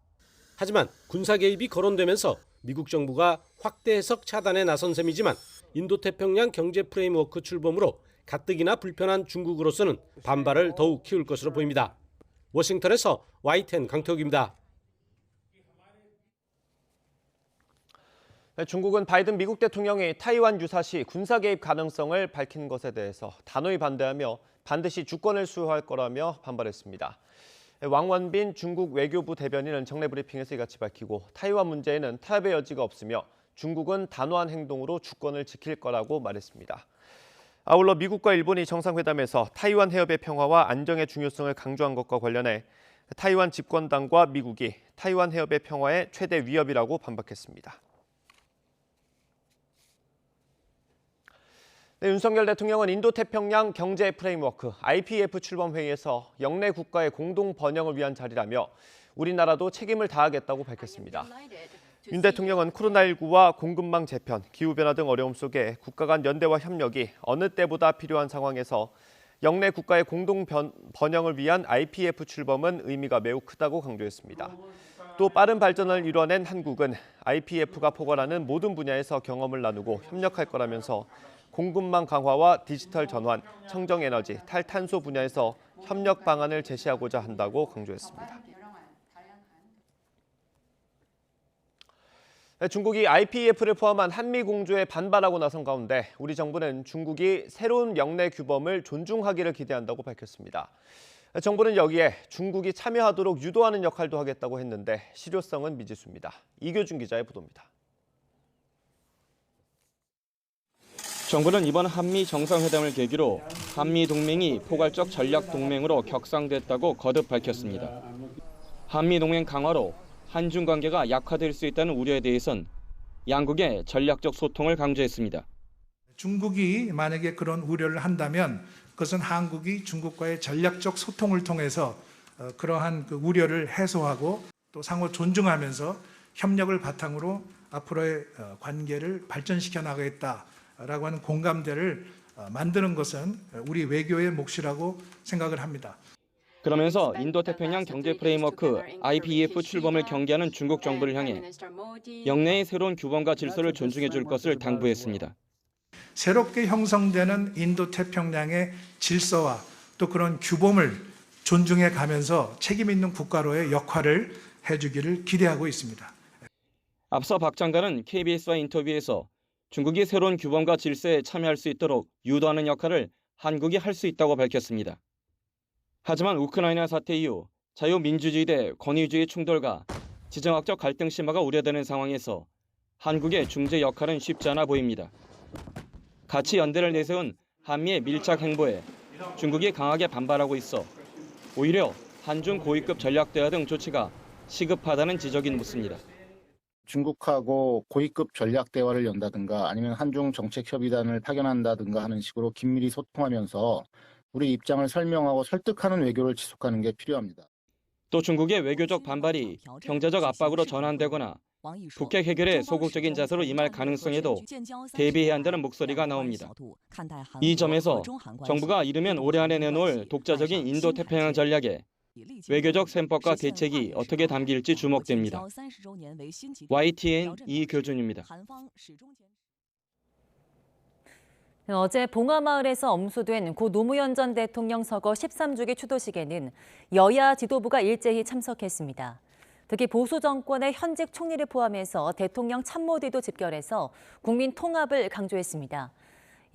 하지만 군사 개입이 거론되면서 미국 정부가 확대 해석 차단에 나선 셈이지만 인도태평양 경제 프레임워크 출범으로 가뜩이나 불편한 중국으로서는 반발을 더욱 키울 것으로 보입니다. 워싱턴에서 YTN 강태욱입니다.
중국은 바이든 미국 대통령이 타이완 유사시 군사 개입 가능성을 밝힌 것에 대해서 단호히 반대하며 반드시 주권을 수호할 거라며 반발했습니다. 왕원빈 중국 외교부 대변인은 정례 브리핑에서 이같이 밝히고 타이완 문제에는 타협의 여지가 없으며 중국은 단호한 행동으로 주권을 지킬 거라고 말했습니다. 아울러 미국과 일본이 정상회담에서 타이완 해협의 평화와 안정의 중요성을 강조한 것과 관련해 타이완 집권당과 미국이 타이완 해협의 평화의 최대 위협이라고 반박했습니다. 네, 윤석열 대통령은 인도태평양 경제 프레임워크 IPEF 출범 회의에서 영내 국가의 공동 번영을 위한 자리라며 우리나라도 책임을 다하겠다고 밝혔습니다. 윤 대통령은 코로나19와 공급망 재편, 기후변화 등 어려움 속에 국가 간 연대와 협력이 어느 때보다 필요한 상황에서 영내 국가의 공동 번영을 위한 IPEF 출범은 의미가 매우 크다고 강조했습니다. 또 빠른 발전을 이뤄낸 한국은 IPEF가 포괄하는 모든 분야에서 경험을 나누고 협력할 거라면서 공급망 강화와 디지털 전환, 청정에너지, 탈탄소 분야에서 협력 방안을 제시하고자 한다고 강조했습니다. 중국이 IPEF를 포함한 한미 공조에 반발하고 나선 가운데 우리 정부는 중국이 새로운 영내 규범을 존중하기를 기대한다고 밝혔습니다. 정부는 여기에 중국이 참여하도록 유도하는 역할도 하겠다고 했는데 실효성은 미지수입니다. 이교준 기자의 보도입니다.
정부는 이번 한미 정상회담을 계기로 한미 동맹이 포괄적 전략 동맹으로 격상됐다고 거듭 밝혔습니다. 한미 동맹 강화로 한중 관계가 약화될 수 있다는 우려에 대해선 양국의 전략적 소통을 강조했습니다.
중국이 만약에 그런 우려를 한다면 그것은 한국이 중국과의 전략적 소통을 통해서 그러한 그 우려를 해소하고 또 상호 존중하면서 협력을 바탕으로 앞으로의 관계를 발전시켜 나가겠다라고 하는 공감대를 만드는 것은 우리 외교의 몫이라고 생각을 합니다.
그러면서 인도태평양 경제 프레임워크 IPEF 출범을 경계하는 중국 정부를 향해 영내의 새로운 규범과 질서를 존중해 줄 것을 당부했습니다.
새롭게 형성되는 인도태평양의 질서와 또 그런 규범을 존중해 가면서 책임 있는 국가로의 역할을 해주기를 기대하고 있습니다.
앞서 박 장관은 KBS와 인터뷰에서 중국이 새로운 규범과 질서에 참여할 수 있도록 유도하는 역할을 한국이 할 수 있다고 밝혔습니다. 하지만 우크라이나 사태 이후 자유민주주의 대 권위주의 충돌과 지정학적 갈등 심화가 우려되는 상황에서 한국의 중재 역할은 쉽지 않아 보입니다. 같이 연대를 내세운 한미의 밀착 행보에 중국이 강하게 반발하고 있어 오히려 한중 고위급 전략 대화 등 조치가 시급하다는 지적이 묻습니다.
중국하고 고위급 전략 대화를 연다든가 아니면 한중 정책 협의단을 파견한다든가 하는 식으로 긴밀히 소통하면서 우리 입장을 설명하고 설득하는 외교를 지속하는 게 필요합니다.
또 중국의 외교적 반발이 경제적 압박으로 전환되거나 북핵 해결에 소극적인 자세로 임할 가능성에도 대비해야 한다는 목소리가 나옵니다. 이 점에서 정부가 이르면 올해 안에 내놓을 독자적인 인도태평양 전략에 외교적 셈법과 대책이 어떻게 담길지 주목됩니다. YTN 이교준입니다.
어제 봉화마을에서 엄수된 고 노무현 전 대통령 서거 13주기 추도식에는 여야 지도부가 일제히 참석했습니다. 특히 보수 정권의 현직 총리를 포함해서 대통령 참모들도 집결해서 국민 통합을 강조했습니다.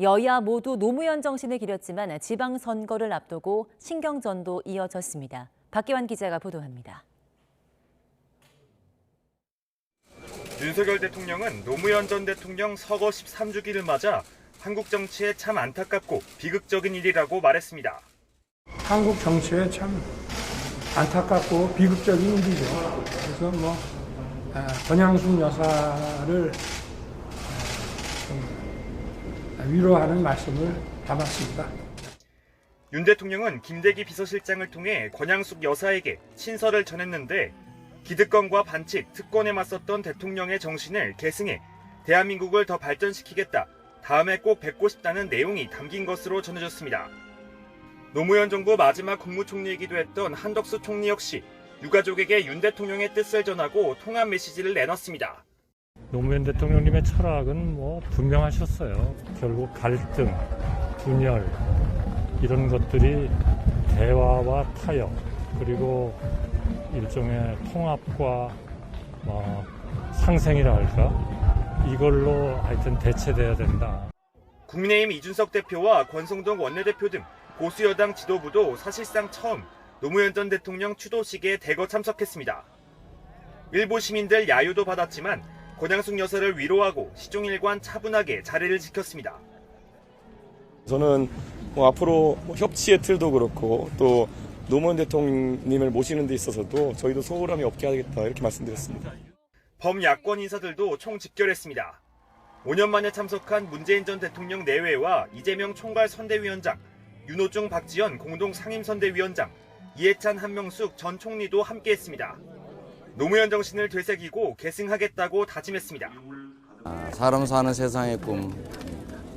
여야 모두 노무현 정신을 기렸지만 지방선거를 앞두고 신경전도 이어졌습니다. 박기환 기자가 보도합니다.
윤석열 대통령은 노무현 전 대통령 서거 13주기를 맞아 한국 정치에 참 안타깝고 비극적인 일이라고 말했습니다.
한국 정치에 참 안타깝고 비극적인 일이죠. 그래서 권양숙 여사를 위로하는 말씀을 담았습니다.
윤 대통령은 김대기 비서실장을 통해 권양숙 여사에게 친서를 전했는데 기득권과 반칙, 특권에 맞섰던 대통령의 정신을 계승해 대한민국을 더 발전시키겠다. 다음에 꼭 뵙고 싶다는 내용이 담긴 것으로 전해졌습니다. 노무현 정부 마지막 국무총리이기도 했던 한덕수 총리 역시 유가족에게 윤 대통령의 뜻을 전하고 통합 메시지를 내놨습니다.
노무현 대통령님의 철학은 분명하셨어요. 결국 갈등, 분열 이런 것들이 대화와 타협 그리고 일종의 통합과 상생이라 할까? 이걸로 하여튼 대체돼야 된다.
국민의힘 이준석 대표와 권성동 원내대표 등 보수 여당 지도부도 사실상 처음 노무현 전 대통령 추도식에 대거 참석했습니다. 일부 시민들 야유도 받았지만 권양숙 여사를 위로하고 시종일관 차분하게 자리를 지켰습니다.
저는 앞으로 협치의 틀도 그렇고 또 노무현 대통령님을 모시는 데 있어서도 저희도 소홀함이 없게 하겠다 이렇게 말씀드렸습니다.
범야권 인사들도 총 집결했습니다. 5년 만에 참석한 문재인 전 대통령 내외와 이재명 총괄 선대위원장, 윤호중 박지원 공동 상임선대위원장, 이해찬 한명숙 전 총리도 함께했습니다. 노무현 정신을 되새기고 계승하겠다고 다짐했습니다.
사람 사는 세상의 꿈,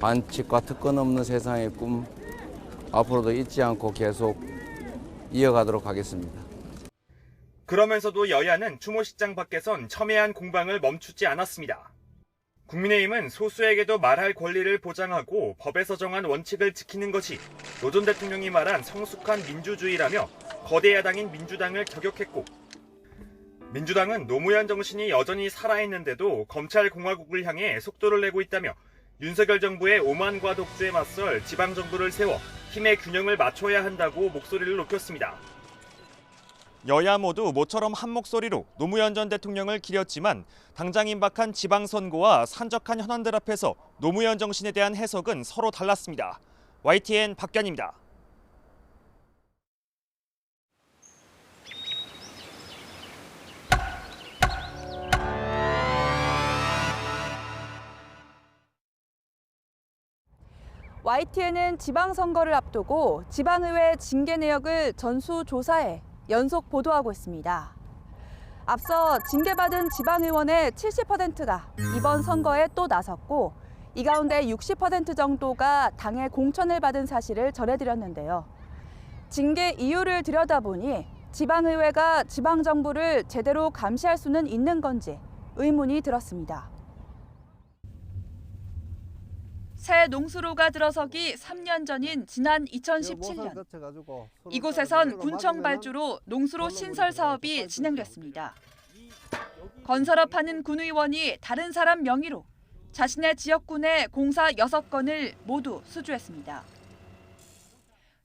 반칙과 특권 없는 세상의 꿈, 앞으로도 잊지 않고 계속 이어가도록 하겠습니다.
그러면서도 여야는 추모식장 밖에선 첨예한 공방을 멈추지 않았습니다. 국민의힘은 소수에게도 말할 권리를 보장하고 법에서 정한 원칙을 지키는 것이 노 전 대통령이 말한 성숙한 민주주의라며 거대 야당인 민주당을 저격했고, 민주당은 노무현 정신이 여전히 살아있는데도 검찰공화국을 향해 속도를 내고 있다며 윤석열 정부의 오만과 독주에 맞설 지방정부를 세워 힘의 균형을 맞춰야 한다고 목소리를 높였습니다. 여야 모두 모처럼 한 목소리로 노무현 전 대통령을 기렸지만 당장 임박한 지방선거와 산적한 현안들 앞에서 노무현 정신에 대한 해석은 서로 달랐습니다. YTN 박견입니다.
YTN은 지방선거를 앞두고 지방의회 징계 내역을 전수조사해 연속 보도하고 있습니다. 앞서 징계받은 지방의원의 70%가 이번 선거에 또 나섰고, 이 가운데 60% 정도가 당의 공천을 받은 사실을 전해드렸는데요. 징계 이유를 들여다보니 지방의회가 지방정부를 제대로 감시할 수는 있는 건지 의문이 들었습니다. 새 농수로가 들어서기 3년 전인 지난 2017년, 이곳에선 군청 발주로 농수로 신설 사업이 진행됐습니다. 건설업 하는 군의원이 다른 사람 명의로 자신의 지역군의 공사 6건을 모두 수주했습니다.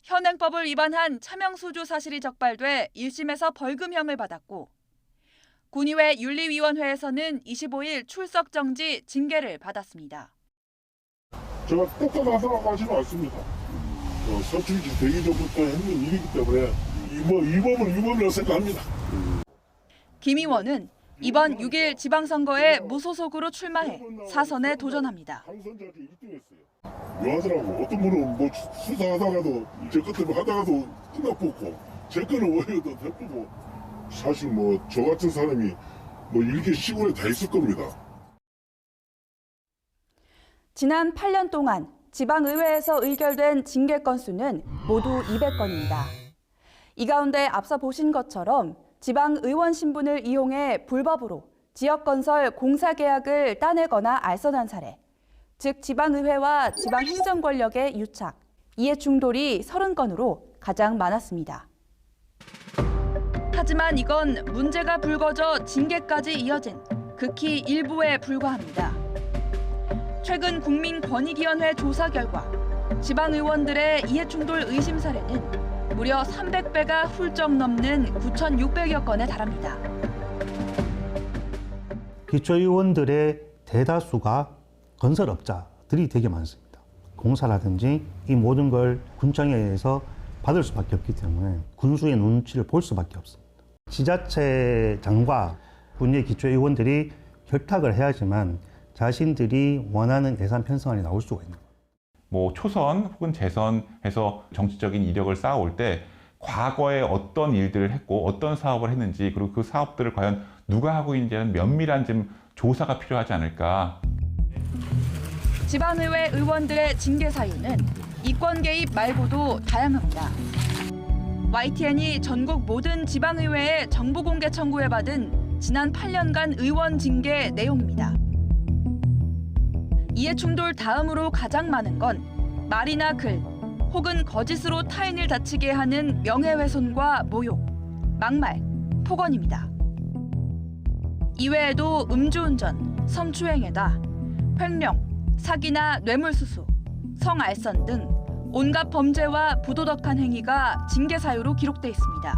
현행법을 위반한 차명수주 사실이 적발돼 1심에서 벌금형을 받았고, 군의회 윤리위원회에서는 25일 출석 정지 징계를 받았습니다.
제가 똑똑하다고 하지는 않습니다. 서출지 되기 전부터 했는 일이기 때문에 이 법은 위법이라고 생각합니다.
김 의원은 이번 6일 지방선거에 무소속으로 출마해 사선에 도전합니다.
묘하더라고. 어떤 분은 뭐 수사하다가도 제 것대로 하다가도 끝나붙고 제 거는 오히려 더 대쁘고, 사실 뭐 저 같은 사람이 뭐 이렇게 시골에 다 있을 겁니다.
지난 8년 동안 지방의회에서 의결된 징계 건수는 모두 200건입니다. 이 가운데 앞서 보신 것처럼 지방의원 신분을 이용해 불법으로 지역건설 공사계약을 따내거나 알선한 사례, 즉 지방의회와 지방행정권력의 유착, 이해충돌이 30건으로 가장 많았습니다. 하지만 이건 문제가 불거져 징계까지 이어진 극히 일부에 불과합니다. 최근 국민권익위원회 조사 결과 지방의원들의 이해충돌 의심 사례는 무려 300배가 훌쩍 넘는 9,600여 건에 달합니다.
기초의원들의 대다수가 건설업자들이 되게 많습니다. 공사라든지 이 모든 걸 군청에 의해서 받을 수밖에 없기 때문에 군수의 눈치를 볼 수밖에 없습니다. 지자체장과 군의 기초의원들이 결탁을 해야지만 자신들이 원하는 예산 편성안이 나올 수가 있는 거예요.
뭐 초선 혹은 재선해서 정치적인 이력을 쌓아올 때 과거에 어떤 일들을 했고 어떤 사업을 했는지, 그리고 그 사업들을 과연 누가 하고 있는지는 면밀한 좀 조사가 필요하지 않을까.
지방의회 의원들의 징계 사유는 이권 개입 말고도 다양합니다. YTN이 전국 모든 지방의회에 정보 공개 청구해 받은 지난 8년간 의원 징계 내용입니다. 이해충돌 다음으로 가장 많은 건 말이나 글 혹은 거짓으로 타인을 다치게 하는 명예훼손과 모욕, 막말, 폭언입니다. 이외에도 음주운전, 성추행에다 횡령, 사기나 뇌물수수, 성알선 등 온갖 범죄와 부도덕한 행위가 징계 사유로 기록돼 있습니다.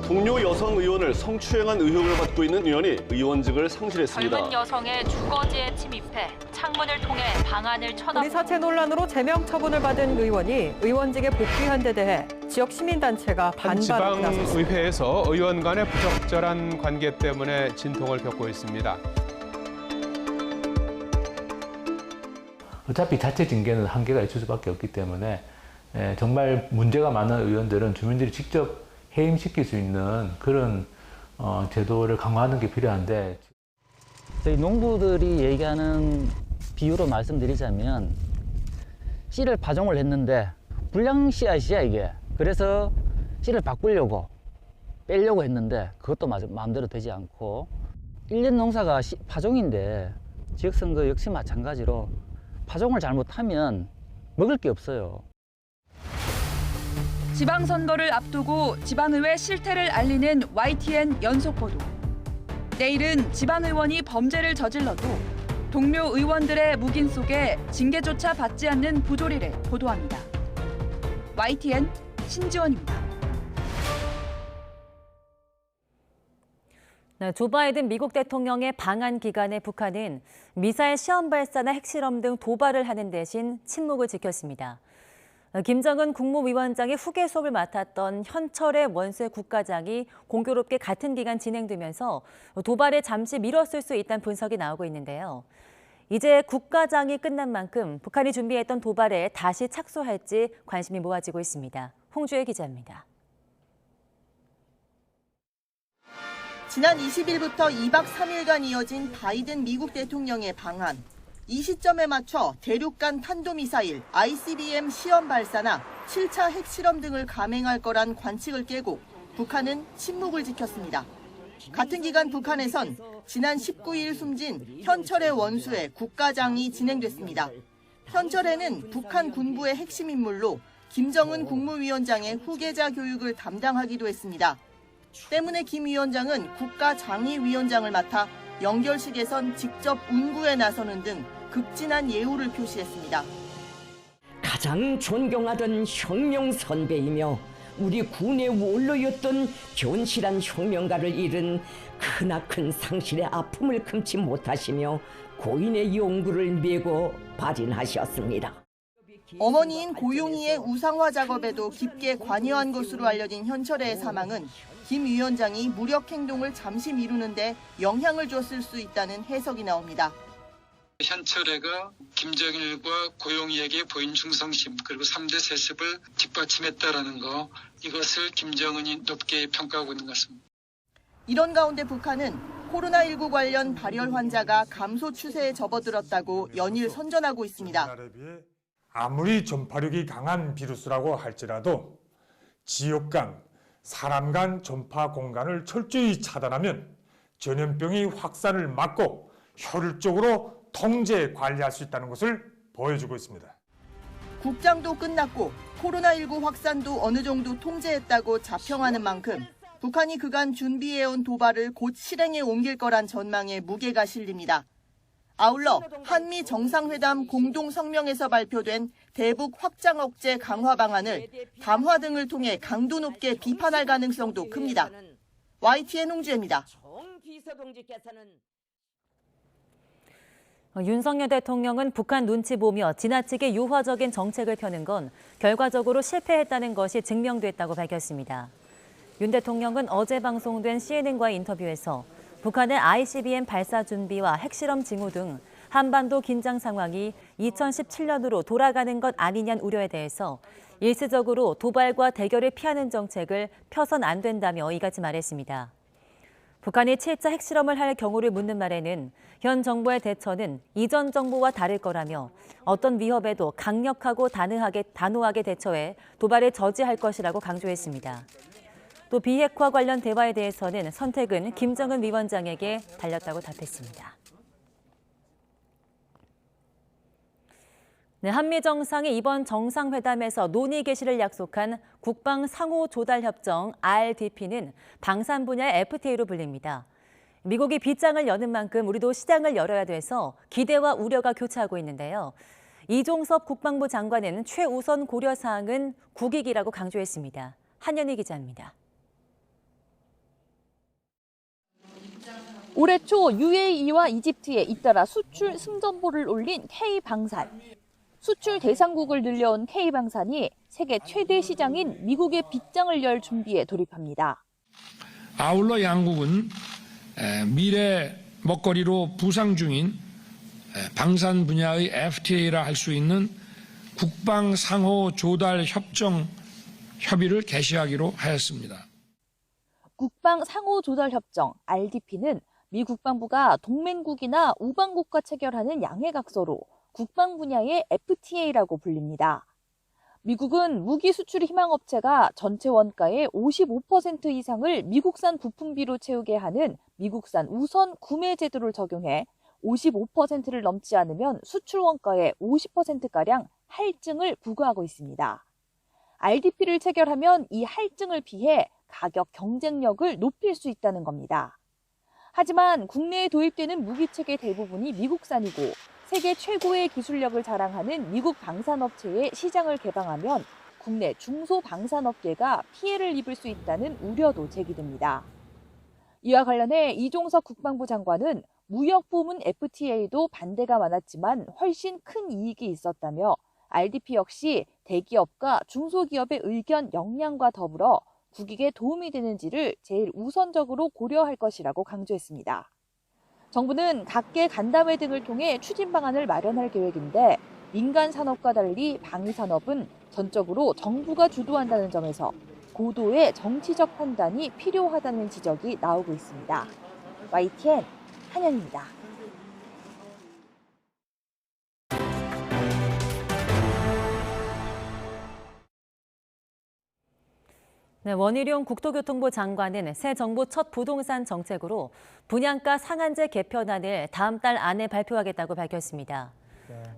동료 여성 의원을 성추행한 의혹을 받고 있는 의원이 의원직을 상실했습니다.
젊은 여성의 주거지에 침입해 창문을 통해 방안을 쳐다.
우리 사채 논란으로 제명 처분을 받은 의원이 의원직에 복귀한 데 대해 지역 시민단체가 반발하고 나섰습니다.
지방의회에서 의원 간의 부적절한 관계 때문에 진통을 겪고 있습니다.
어차피 자체 징계는 한계가 있을 수밖에 없기 때문에 정말 문제가 많은 의원들은 주민들이 직접 해임시킬 수 있는 그런 제도를 강화하는 게 필요한데
저희 농부들이 얘기하는 비유로 말씀드리자면 씨를 파종을 했는데 불량 씨앗이야 이게. 그래서 씨를 바꾸려고 빼려고 했는데 그것도 마음대로 되지 않고 1년 농사가 파종인데 지역선거 역시 마찬가지로 파종을 잘못하면 먹을 게 없어요.
지방선거를 앞두고 지방의회 실태를 알리는 YTN 연속보도. 내일은 지방의원이 범죄를 저질러도 동료 의원들의 묵인 속에 징계조차 받지 않는 부조리를 보도합니다. YTN 신지원입니다.
네, 조 바이든 미국 대통령의 방한 기간에 북한은 미사일 시험 발사나 핵실험 등 도발을 하는 대신 침묵을 지켰습니다. 김정은 국무위원장의 후계 수업을 맡았던 현철의 원수의 국가장이 공교롭게 같은 기간 진행되면서 도발에 잠시 미뤘을 수 있다는 분석이 나오고 있는데요. 이제 국가장이 끝난 만큼 북한이 준비했던 도발에 다시 착수할지 관심이 모아지고 있습니다. 홍주혜 기자입니다.
지난 20일부터 2박 3일간 이어진 바이든 미국 대통령의 방한. 이 시점에 맞춰 대륙간 탄도미사일 ICBM 시험 발사나 7차 핵실험 등을 감행할 거란 관측을 깨고 북한은 침묵을 지켰습니다. 같은 기간 북한에선 지난 19일 숨진 현철의 원수의 국가장이 진행됐습니다. 현철에는 북한 군부의 핵심 인물로 김정은 국무위원장의 후계자 교육을 담당하기도 했습니다. 때문에 김 위원장은 국가장의위원장을 맡아 연결식에선 직접 운구에 나서는 등 극진한 예우를 표시했습니다.
가장 존경하던 혁명 선배이며 우리 군의 원로였던 견실한 혁명가를 잃은 크나큰 상실의 아픔을 금치 못하시며 고인의 용구를 메고 발인하셨습니다.
어머니인 고용희의 우상화 작업에도 깊게 관여한 것으로 알려진 현철의 사망은 김 위원장이 무력 행동을 잠시 미루는데 영향을 줬을 수 있다는 해석이 나옵니다.
현철애가 김정일과 고용희에게 보인 충성심 그리고 3대 세습을 뒷받침했다라는 거, 이것을 김정은이 높게 평가하고 있는 것 같습니다.
이런 가운데 북한은 코로나19 관련 발열 환자가 감소 추세에 접어들었다고 연일 선전하고 있습니다.
아무리 전파력이 강한 비루스라고 할지라도 지역 간, 사람 간 전파 공간을 철저히 차단하면 전염병이 확산을 막고 효율적으로 통제 관리할 수 있다는 것을 보여주고 있습니다.
국장도 끝났고 코로나19 확산도 어느 정도 통제했다고 자평하는 만큼 북한이 그간 준비해온 도발을 곧 실행에 옮길 거란 전망에 무게가 실립니다. 아울러 한미 정상회담 공동 성명에서 발표된 대북 확장 억제 강화 방안을 담화 등을 통해 강도 높게 비판할 가능성도 큽니다. YTN 홍주혜입니다.
윤석열 대통령은 북한 눈치 보며 지나치게 유화적인 정책을 펴는 건 결과적으로 실패했다는 것이 증명됐다고 밝혔습니다. 윤 대통령은 어제 방송된 CNN과의 인터뷰에서 북한의 ICBM 발사 준비와 핵실험 징후 등 한반도 긴장 상황이 2017년으로 돌아가는 것 아니냐는 우려에 대해서 일시적으로 도발과 대결을 피하는 정책을 펴선 안 된다며 이같이 말했습니다. 북한이 7차 핵실험을 할 경우를 묻는 말에는 현 정부의 대처는 이전 정부와 다를 거라며 어떤 위협에도 강력하고 단호하게 대처해 도발을 저지할 것이라고 강조했습니다. 또 비핵화 관련 대화에 대해서는 선택은 김정은 위원장에게 달렸다고 답했습니다. 네, 한미 정상이 이번 정상회담에서 논의 개시를 약속한 국방 상호 조달 협정 RDP는 방산 분야의 FTA로 불립니다. 미국이 빗장을 여는 만큼 우리도 시장을 열어야 돼서 기대와 우려가 교차하고 있는데요. 이종섭 국방부 장관은 최우선 고려 사항은 국익이라고 강조했습니다. 한연희 기자입니다.
올해 초 UAE와 이집트에 잇따라 수출 승전보를 올린 K방산. 수출 대상국을 늘려온 K방산이 세계 최대 시장인 미국의 빗장을 열 준비에 돌입합니다.
아울러 양국은 미래 먹거리로 부상 중인
방산 분야의 FTA라 할 수 있는 국방 상호 조달 협의를 개시하기로 하였습니다.
국방 상호 조달 협정 RDP는 미 국방부가 동맹국이나 우방국과 체결하는 양해각서로 국방 분야의 FTA라고 불립니다. 미국은 무기 수출 희망업체가 전체 원가의 55% 이상을 미국산 부품비로 채우게 하는 미국산 우선 구매 제도를 적용해 55%를 넘지 않으면 수출 원가의 50%가량 할증을 부과하고 있습니다. RDP를 체결하면 이 할증을 피해 가격 경쟁력을 높일 수 있다는 겁니다. 하지만 국내에 도입되는 무기체계 대부분이 미국산이고 세계 최고의 기술력을 자랑하는 미국 방산업체의 시장을 개방하면 국내 중소방산업계가 피해를 입을 수 있다는 우려도 제기됩니다. 이와 관련해 이종석 국방부 장관은 무역 부문 FTA도 반대가 많았지만 훨씬 큰 이익이 있었다며 RDP 역시 대기업과 중소기업의 의견 역량과 더불어 국익에 도움이 되는지를 제일 우선적으로 고려할 것이라고 강조했습니다. 정부는 각계 간담회 등을 통해 추진 방안을 마련할 계획인데 민간 산업과 달리 방위산업은 전적으로 정부가 주도한다는 점에서 고도의 정치적 판단이 필요하다는 지적이 나오고 있습니다. YTN 한현입니다.
네, 원희룡 국토교통부 장관은 새 정부 첫 부동산 정책으로 분양가 상한제 개편안을 다음 달 안에 발표하겠다고 밝혔습니다.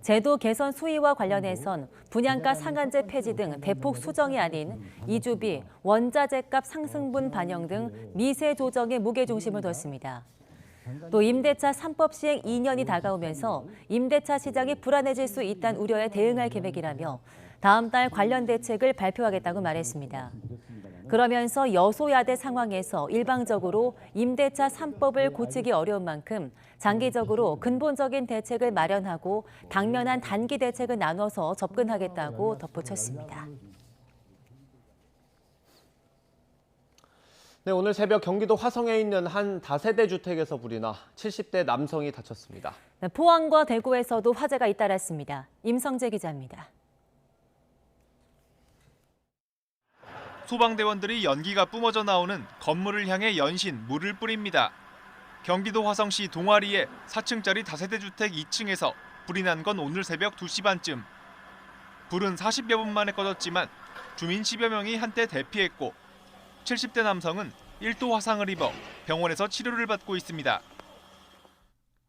제도 개선 수위와 관련해선 분양가 상한제 폐지 등 대폭 수정이 아닌 이주비, 원자재값 상승분 반영 등 미세 조정에 무게중심을 뒀습니다. 또 임대차 3법 시행 2년이 다가오면서 임대차 시장이 불안해질 수 있다는 우려에 대응할 계획이라며 다음 달 관련 대책을 발표하겠다고 말했습니다. 그러면서 여소야대 상황에서 일방적으로 임대차 3법을 고치기 어려운 만큼 장기적으로 근본적인 대책을 마련하고 당면한 단기 대책을 나눠서 접근하겠다고 덧붙였습니다.
네, 오늘 새벽 경기도 화성에 있는 한 다세대 주택에서 불이 나 70대 남성이 다쳤습니다.
네, 포항과 대구에서도 화재가 잇따랐습니다. 임성재 기자입니다.
소방대원들이 연기가 뿜어져 나오는 건물을 향해 연신 물을 뿌립니다. 경기도 화성시 동아리의 4층짜리 다세대 주택 2층에서 불이 난 건 오늘 새벽 2시 반쯤. 불은 40여 분 만에 꺼졌지만 주민 10여 명이 한때 대피했고 70대 남성은 1도 화상을 입어 병원에서 치료를 받고 있습니다.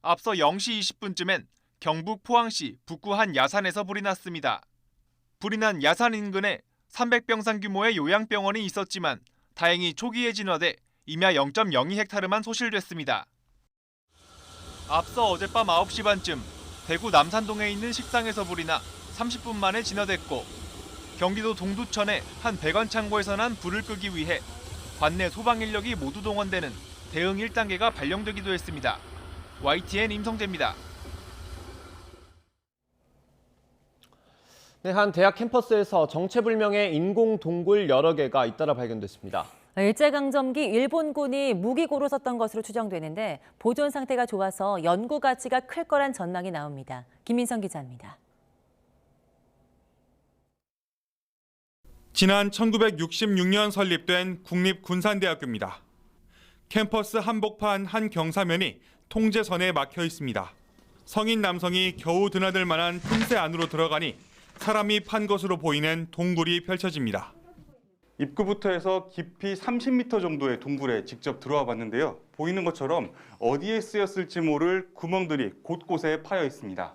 앞서 0시 20분쯤엔 경북 포항시 북구 한 야산에서 불이 났습니다. 불이 난 야산 인근에 300병상 규모의 요양병원이 있었지만 다행히 초기에 진화돼 임야 0.02헥타르만 소실됐습니다. 앞서 어젯밤 9시 반쯤 대구 남산동에 있는 식당에서 불이 나 30분 만에 진화됐고 경기도 동두천의 한 배관 창고에서 난 불을 끄기 위해 관내 소방 인력이 모두 동원되는 대응 1단계가 발령되기도 했습니다. YTN 임성재입니다.
네, 한 대학 캠퍼스에서 정체불명의 인공 동굴 여러 개가 잇따라 발견됐습니다.
일제강점기 일본군이 무기고로 썼던 것으로 추정되는데 보존 상태가 좋아서 연구 가치가 클 거란 전망이 나옵니다. 김민성 기자입니다.
지난 1966년 설립된 국립군산대학교입니다. 캠퍼스 한복판 한 경사면이 통제선에 막혀 있습니다. 성인 남성이 겨우 드나들 만한 틈새 안으로 들어가니 사람이 판 것으로 보이는 동굴이 펼쳐집니다.
입구부터 해서 깊이 30m 정도의 동굴에 직접 들어와 봤는데요. 보이는 것처럼 어디에 쓰였을지 모를 구멍들이 곳곳에 파여 있습니다.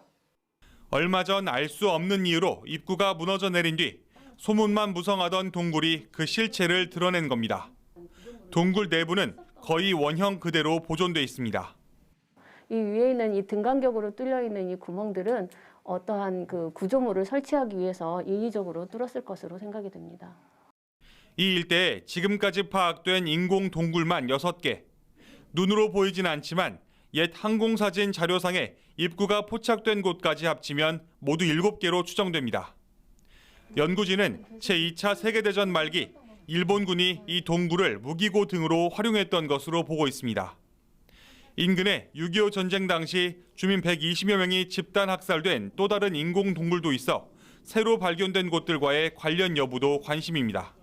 얼마 전 알 수 없는 이유로 입구가 무너져 내린 뒤 소문만 무성하던 동굴이 그 실체를 드러낸 겁니다. 동굴 내부는 거의 원형 그대로 보존돼 있습니다.
이 위에 있는 이 등간격으로 뚫려 있는 이 구멍들은 어떠한 그 구조물을 설치하기 위해서 인위적으로 뚫었을 것으로 생각이 됩니다.
이 일대에 지금까지 파악된 인공 동굴만 6개. 눈으로 보이진 않지만 옛 항공사진 자료상에 입구가 포착된 곳까지 합치면 모두 7개로 추정됩니다. 연구진은 제2차 세계대전 말기 일본군이 이 동굴을 무기고 등으로 활용했던 것으로 보고 있습니다. 인근에 6.25 전쟁 당시 주민 120여 명이 집단 학살된 또 다른 인공 동굴도 있어 새로 발견된 곳들과의 관련 여부도 관심입니다.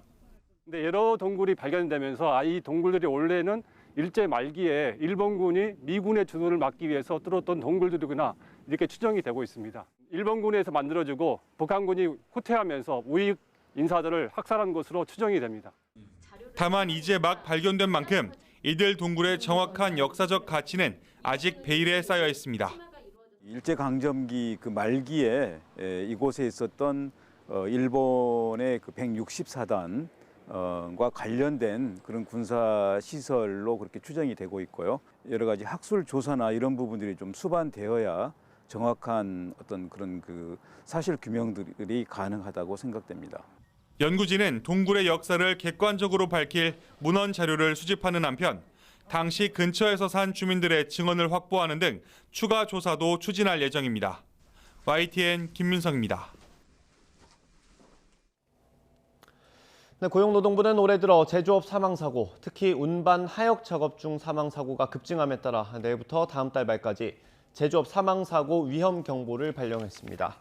근데 여러 동굴이 발견되면서 이 동굴들이 원래는 일제 말기에 일본군이 미군의 주둔을 막기 위해서 뚫었던 동굴들이구나 이렇게 추정이 되고 있습니다. 일본군에서 만들어지고 북한군이 후퇴하면서 우익 인사들을 학살한 것으로 추정이 됩니다.
다만 이제 막 발견된 만큼 이들 동굴의 정확한 역사적 가치는 아직 베일에 쌓여 있습니다.
일제강점기 그 말기에 이곳에 있었던 일본의 그 164단과 관련된 그런 군사 시설로 그렇게 추정이 되고 있고요. 여러 가지 학술 조사나 이런 부분들이 좀 수반되어야 정확한 어떤 그런 그 사실 규명들이 가능하다고 생각됩니다.
연구진은 동굴의 역사를 객관적으로 밝힐 문헌 자료를 수집하는 한편 당시 근처에서 산 주민들의 증언을 확보하는 등 추가 조사도 추진할 예정입니다. YTN 김민성입니다.
네, 고용노동부는 올해 들어 제조업 사망사고, 특히 운반 하역 작업 중 사망사고가 급증함에 따라 내일부터 다음 달 말까지 제조업 사망사고 위험 경보를 발령했습니다.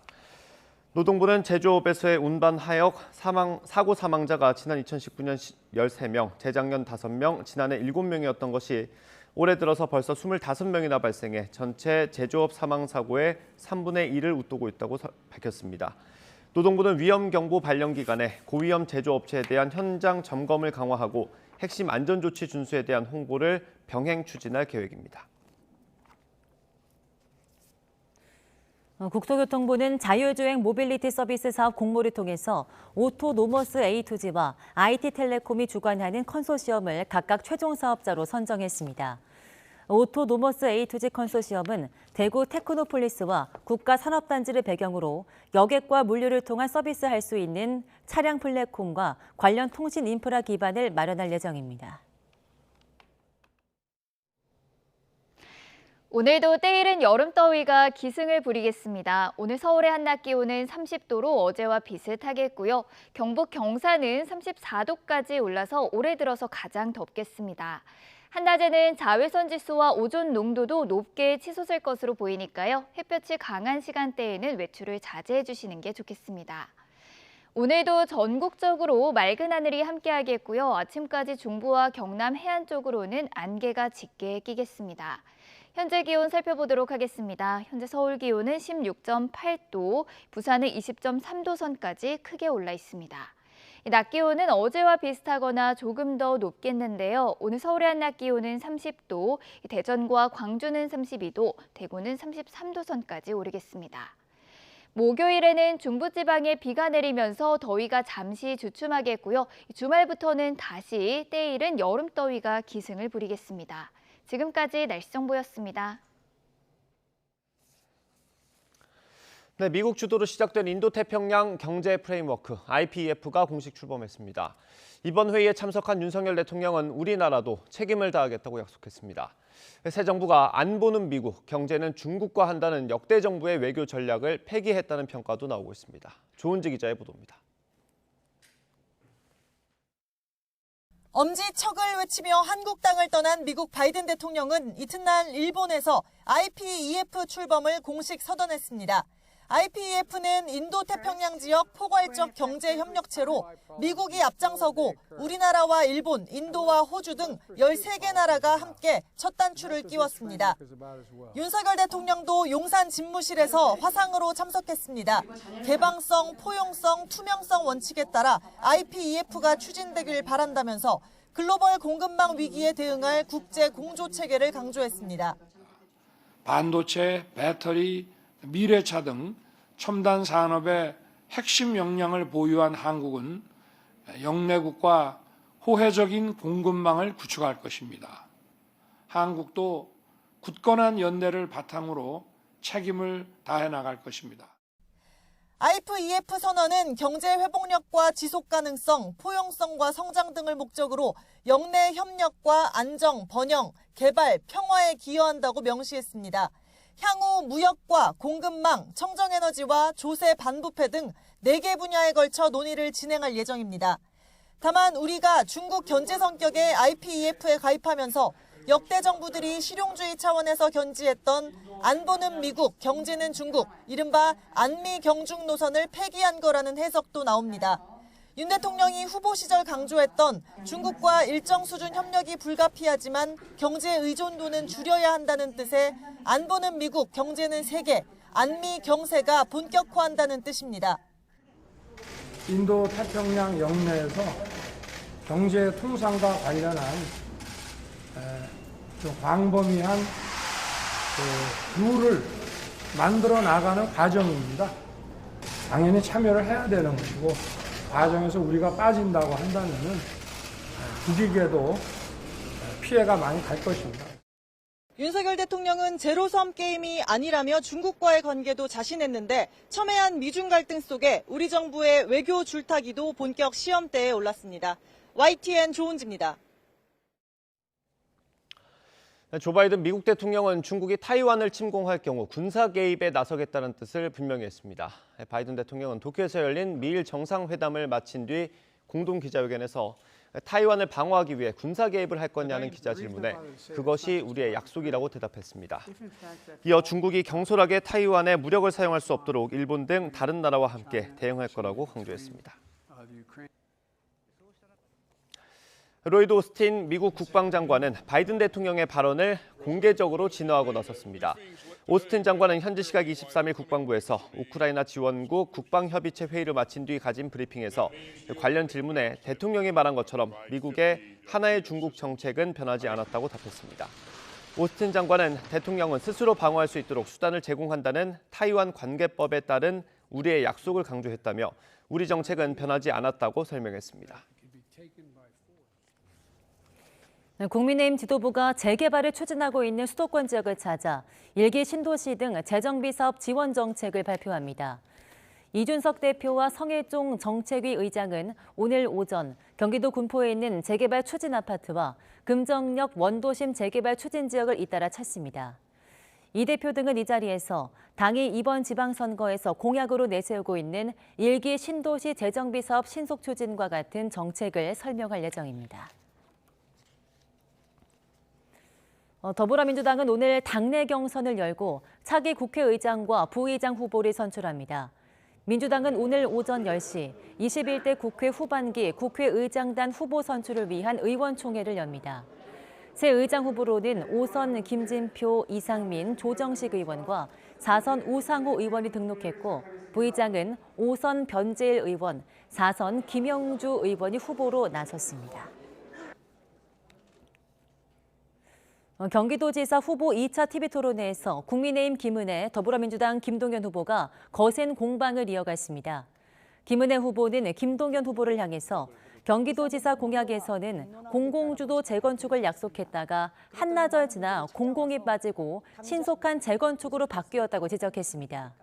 노동부는 제조업에서의 운반 하역 사고 사망자가 지난 2019년 13명, 재작년 5명, 지난해 7명이었던 것이 올해 들어서 벌써 25명이나 발생해 전체 제조업 사망사고의 3분의 1을 웃도고 있다고 밝혔습니다. 노동부는 위험경보 발령 기간에 고위험 제조업체에 대한 현장 점검을 강화하고 핵심 안전조치 준수에 대한 홍보를 병행 추진할 계획입니다.
국토교통부는 자율주행 모빌리티 서비스 사업 공모를 통해서 오토노머스 A2G와 IT텔레콤이 주관하는 컨소시엄을 각각 최종 사업자로 선정했습니다. 오토노머스 A2G 컨소시엄은 대구 테크노폴리스와 국가산업단지를 배경으로 여객과 물류를 통한 서비스할 수 있는 차량 플랫폼과 관련 통신 인프라 기반을 마련할 예정입니다.
오늘도 때이른 여름더위가 기승을 부리겠습니다. 오늘 서울의 한낮 기온은 30도로 어제와 비슷하겠고요. 경북 경산은 34도까지 올라서 올해 들어서 가장 덥겠습니다. 한낮에는 자외선 지수와 오존 농도도 높게 치솟을 것으로 보이니까요. 햇볕이 강한 시간대에는 외출을 자제해 주시는 게 좋겠습니다. 오늘도 전국적으로 맑은 하늘이 함께하겠고요. 아침까지 중부와 경남 해안 쪽으로는 안개가 짙게 끼겠습니다. 현재 기온 살펴보도록 하겠습니다. 현재 서울 기온은 16.8도, 부산은 20.3도 선까지 크게 올라 있습니다. 낮 기온은 어제와 비슷하거나 조금 더 높겠는데요. 오늘 서울의 한낮 기온은 30도, 대전과 광주는 32도, 대구는 33도 선까지 오르겠습니다. 목요일에는 중부지방에 비가 내리면서 더위가 잠시 주춤하겠고요. 주말부터는 다시 때이른 여름더위가 기승을 부리겠습니다. 지금까지 날씨 정보였습니다.
네, 미국 주도로 시작된 인도태평양 경제 프레임워크 IPEF가 공식 출범했습니다. 이번 회의에 참석한 윤석열 대통령은 우리나라도 책임을 다하겠다고 약속했습니다. 새 정부가 안보는 미국, 경제는 중국과 한다는 역대 정부의 외교 전략을 폐기했다는 평가도 나오고 있습니다. 조은지 기자의 보도입니다.
엄지척을 외치며 한국 땅을 떠난 미국 바이든 대통령은 이튿날 일본에서 IPEF 출범을 공식 서던했습니다. IPEF는 인도태평양 지역 포괄적 경제 협력체로 미국이 앞장서고 우리나라와 일본, 인도와 호주 등 13개 나라가 함께 첫 단추를 끼웠습니다. 윤석열 대통령도 용산 집무실에서 화상으로 참석했습니다. 개방성, 포용성, 투명성 원칙에 따라 IPEF가 추진되길 바란다면서 글로벌 공급망 위기에 대응할 국제 공조 체계를 강조했습니다.
반도체, 배터리, 미래차 등 첨단 산업의 핵심 역량을 보유한 한국은 영내국과 호혜적인 공급망을 구축할 것입니다. 한국도 굳건한 연대를 바탕으로 책임을 다해 나갈 것입니다.
IPEF 선언은 경제 회복력과 지속 가능성, 포용성과 성장 등을 목적으로 영내 협력과 안정, 번영, 개발, 평화에 기여한다고 명시했습니다. 향후 무역과 공급망, 청정에너지와 조세 반부패 등 4개 분야에 걸쳐 논의를 진행할 예정입니다. 다만 우리가 중국 견제 성격의 IPEF에 가입하면서 역대 정부들이 실용주의 차원에서 견지했던 안 보는 미국, 경제는 중국, 이른바 안미 경중 노선을 폐기한 거라는 해석도 나옵니다. 윤 대통령이 후보 시절 강조했던 중국과 일정 수준 협력이 불가피하지만 경제 의존도는 줄여야 한다는 뜻의 안 보는 미국, 경제는 세계, 안미 경세가 본격화한다는 뜻입니다.
인도 태평양 영내에서 경제 통상과 관련한 좀 광범위한 룰을 만들어 나가는 과정입니다. 당연히 참여를 해야 되는 것이고 과정에서 우리가 빠진다고 한다면은 국익에도 피해가 많이 갈 것입니다.
윤석열 대통령은 제로섬 게임이 아니라며 중국과의 관계도 자신했는데 첨예한 미중 갈등 속에 우리 정부의 외교 줄타기도 본격 시험대에 올랐습니다. YTN 조은지입니다.
조 바이든 미국 대통령은 중국이 타이완을 침공할 경우 군사 개입에 나서겠다는 뜻을 분명히 했습니다. 바이든 대통령은 도쿄에서 열린 미일 정상회담을 마친 뒤 공동 기자회견에서 타이완을 방어하기 위해 군사 개입을 할 거냐는 기자 질문에 그것이 우리의 약속이라고 대답했습니다. 이어 중국이 경솔하게 타이완에 무력을 사용할 수 없도록 일본 등 다른 나라와 함께 대응할 거라고 강조했습니다. 로이드 오스틴 미국 국방장관은 바이든 대통령의 발언을 공개적으로 진화하고 나섰습니다. 오스틴 장관은 현지 시각 23일 국방부에서 우크라이나 지원국 국방협의체 회의를 마친 뒤 가진 브리핑에서 관련 질문에 대통령이 말한 것처럼 미국의 하나의 중국 정책은 변하지 않았다고 답했습니다. 오스틴 장관은 대통령은 스스로 방어할 수 있도록 수단을 제공한다는 타이완 관계법에 따른 우리의 약속을 강조했다며 우리 정책은 변하지 않았다고 설명했습니다.
국민의힘 지도부가 재개발을 추진하고 있는 수도권 지역을 찾아 1기 신도시 등 재정비 사업 지원 정책을 발표합니다. 이준석 대표와 성일종 정책위 의장은 오늘 오전 경기도 군포에 있는 재개발 추진 아파트와 금정역 원도심 재개발 추진 지역을 잇따라 찾습니다. 이 대표 등은 이 자리에서 당이 이번 지방선거에서 공약으로 내세우고 있는 1기 신도시 재정비 사업 신속 추진과 같은 정책을 설명할 예정입니다. 더불어민주당은 오늘 당내 경선을 열고 차기 국회의장과 부의장 후보를 선출합니다. 민주당은 오늘 오전 10시 21대 국회 후반기 국회의장단 후보 선출을 위한 의원총회를 엽니다. 새 의장 후보로는 5선 김진표, 이상민, 조정식 의원과 4선 우상호 의원이 등록했고 부의장은 5선 변재일 의원, 4선 김영주 의원이 후보로 나섰습니다. 경기도지사 후보 2차 TV토론회에서 국민의힘 김은혜, 더불어민주당 김동연 후보가 거센 공방을 이어갔습니다. 김은혜 후보는 김동연 후보를 향해서 경기도지사 공약에서는 공공주도 재건축을 약속했다가 한나절 지나 공공이 빠지고 신속한 재건축으로 바뀌었다고 지적했습니다.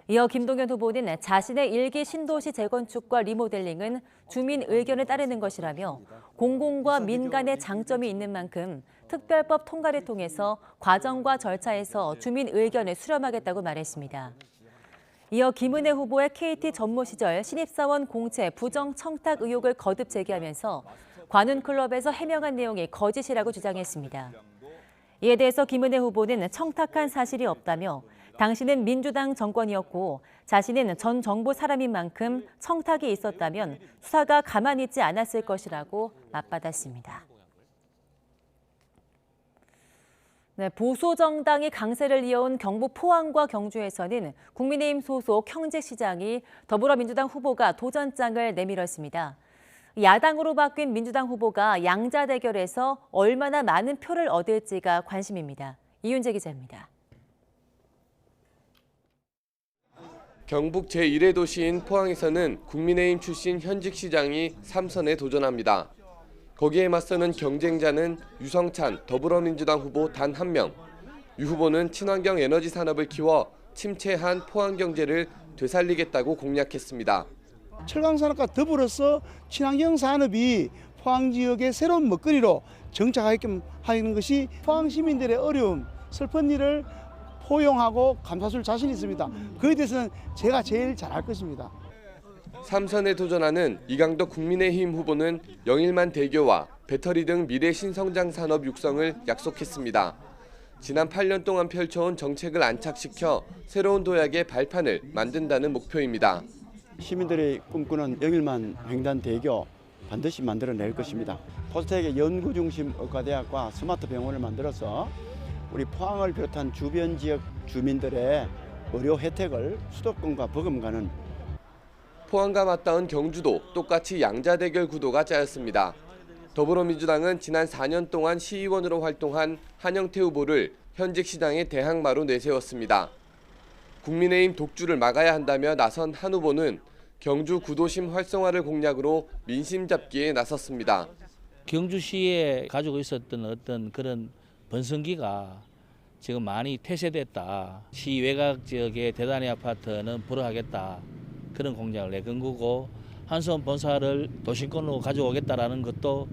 이어 김동연 후보는 자신의 1기 신도시 재건축과 리모델링은 주민 의견을 따르는 것이라며 공공과 민간의 장점이 있는 만큼 특별법 통과를 통해서 과정과 절차에서 주민 의견을 수렴하겠다고 말했습니다. 이어 김은혜 후보의 KT 전무 시절 신입사원 공채 부정 청탁 의혹을 거듭 제기하면서 관훈클럽에서 해명한 내용이 거짓이라고 주장했습니다. 이에 대해서 김은혜 후보는 청탁한 사실이 없다며 당신은 민주당 정권이었고 자신은 전 정부 사람인 만큼 청탁이 있었다면 수사가 가만히 있지 않았을 것이라고 맞받았습니다. 네, 보수 정당이 강세를 이어온 경북 포항과 경주에서는 국민의힘 소속 현직시장이 더불어민주당 후보가 도전장을 내밀었습니다. 야당으로 바뀐 민주당 후보가 양자 대결에서 얼마나 많은 표를 얻을지가 관심입니다. 이윤재 기자입니다.
경북 제1의 도시인 포항에서는 국민의힘 출신 현직 시장이 3선에 도전합니다. 거기에 맞서는 경쟁자는 유성찬 더불어민주당 후보 단 한 명. 유 후보는 친환경 에너지 산업을 키워 침체한 포항 경제를 되살리겠다고 공약했습니다.
철강산업과 더불어서 친환경 산업이 포항 지역의 새로운 먹거리로 정착하게끔 하는 것이 포항 시민들의 어려움, 슬픈 일을 포용하고 감수할 자신이 있습니다. 그에 대해서는 제가 제일 잘할 것입니다.
3선에 도전하는 이강덕 국민의힘 후보는 영일만 대교와 배터리 등 미래 신성장 산업 육성을 약속했습니다. 지난 8년 동안 펼쳐온 정책을 안착시켜 새로운 도약의 발판을 만든다는 목표입니다.
시민들이 꿈꾸는 영일만 횡단대교 반드시 만들어낼 것입니다. 포스텍의 연구중심 의과대학과 스마트 병원을 만들어서 우리 포항을 비롯한 주변 지역 주민들의 의료 혜택을 수도권과 버금가는
포항과 맞닿은 경주도 똑같이 양자대결 구도가 짜였습니다. 더불어민주당은 지난 4년 동안 시의원으로 활동한 한영태 후보를 현직 시장의 대항마로 내세웠습니다. 국민의힘 독주를 막아야 한다며 나선 한 후보는 경주 구도심 활성화를 공약으로 민심 잡기에 나섰습니다.
경주시에 가지고 있었던 어떤 그런 번성기가 지금 많이 퇴세됐다. 시 외곽 지역의 대단위 아파트는 불허하겠다. 그런 공약을 내건 거고 한수원 본사를 도심권으로 가져오겠다라는 것도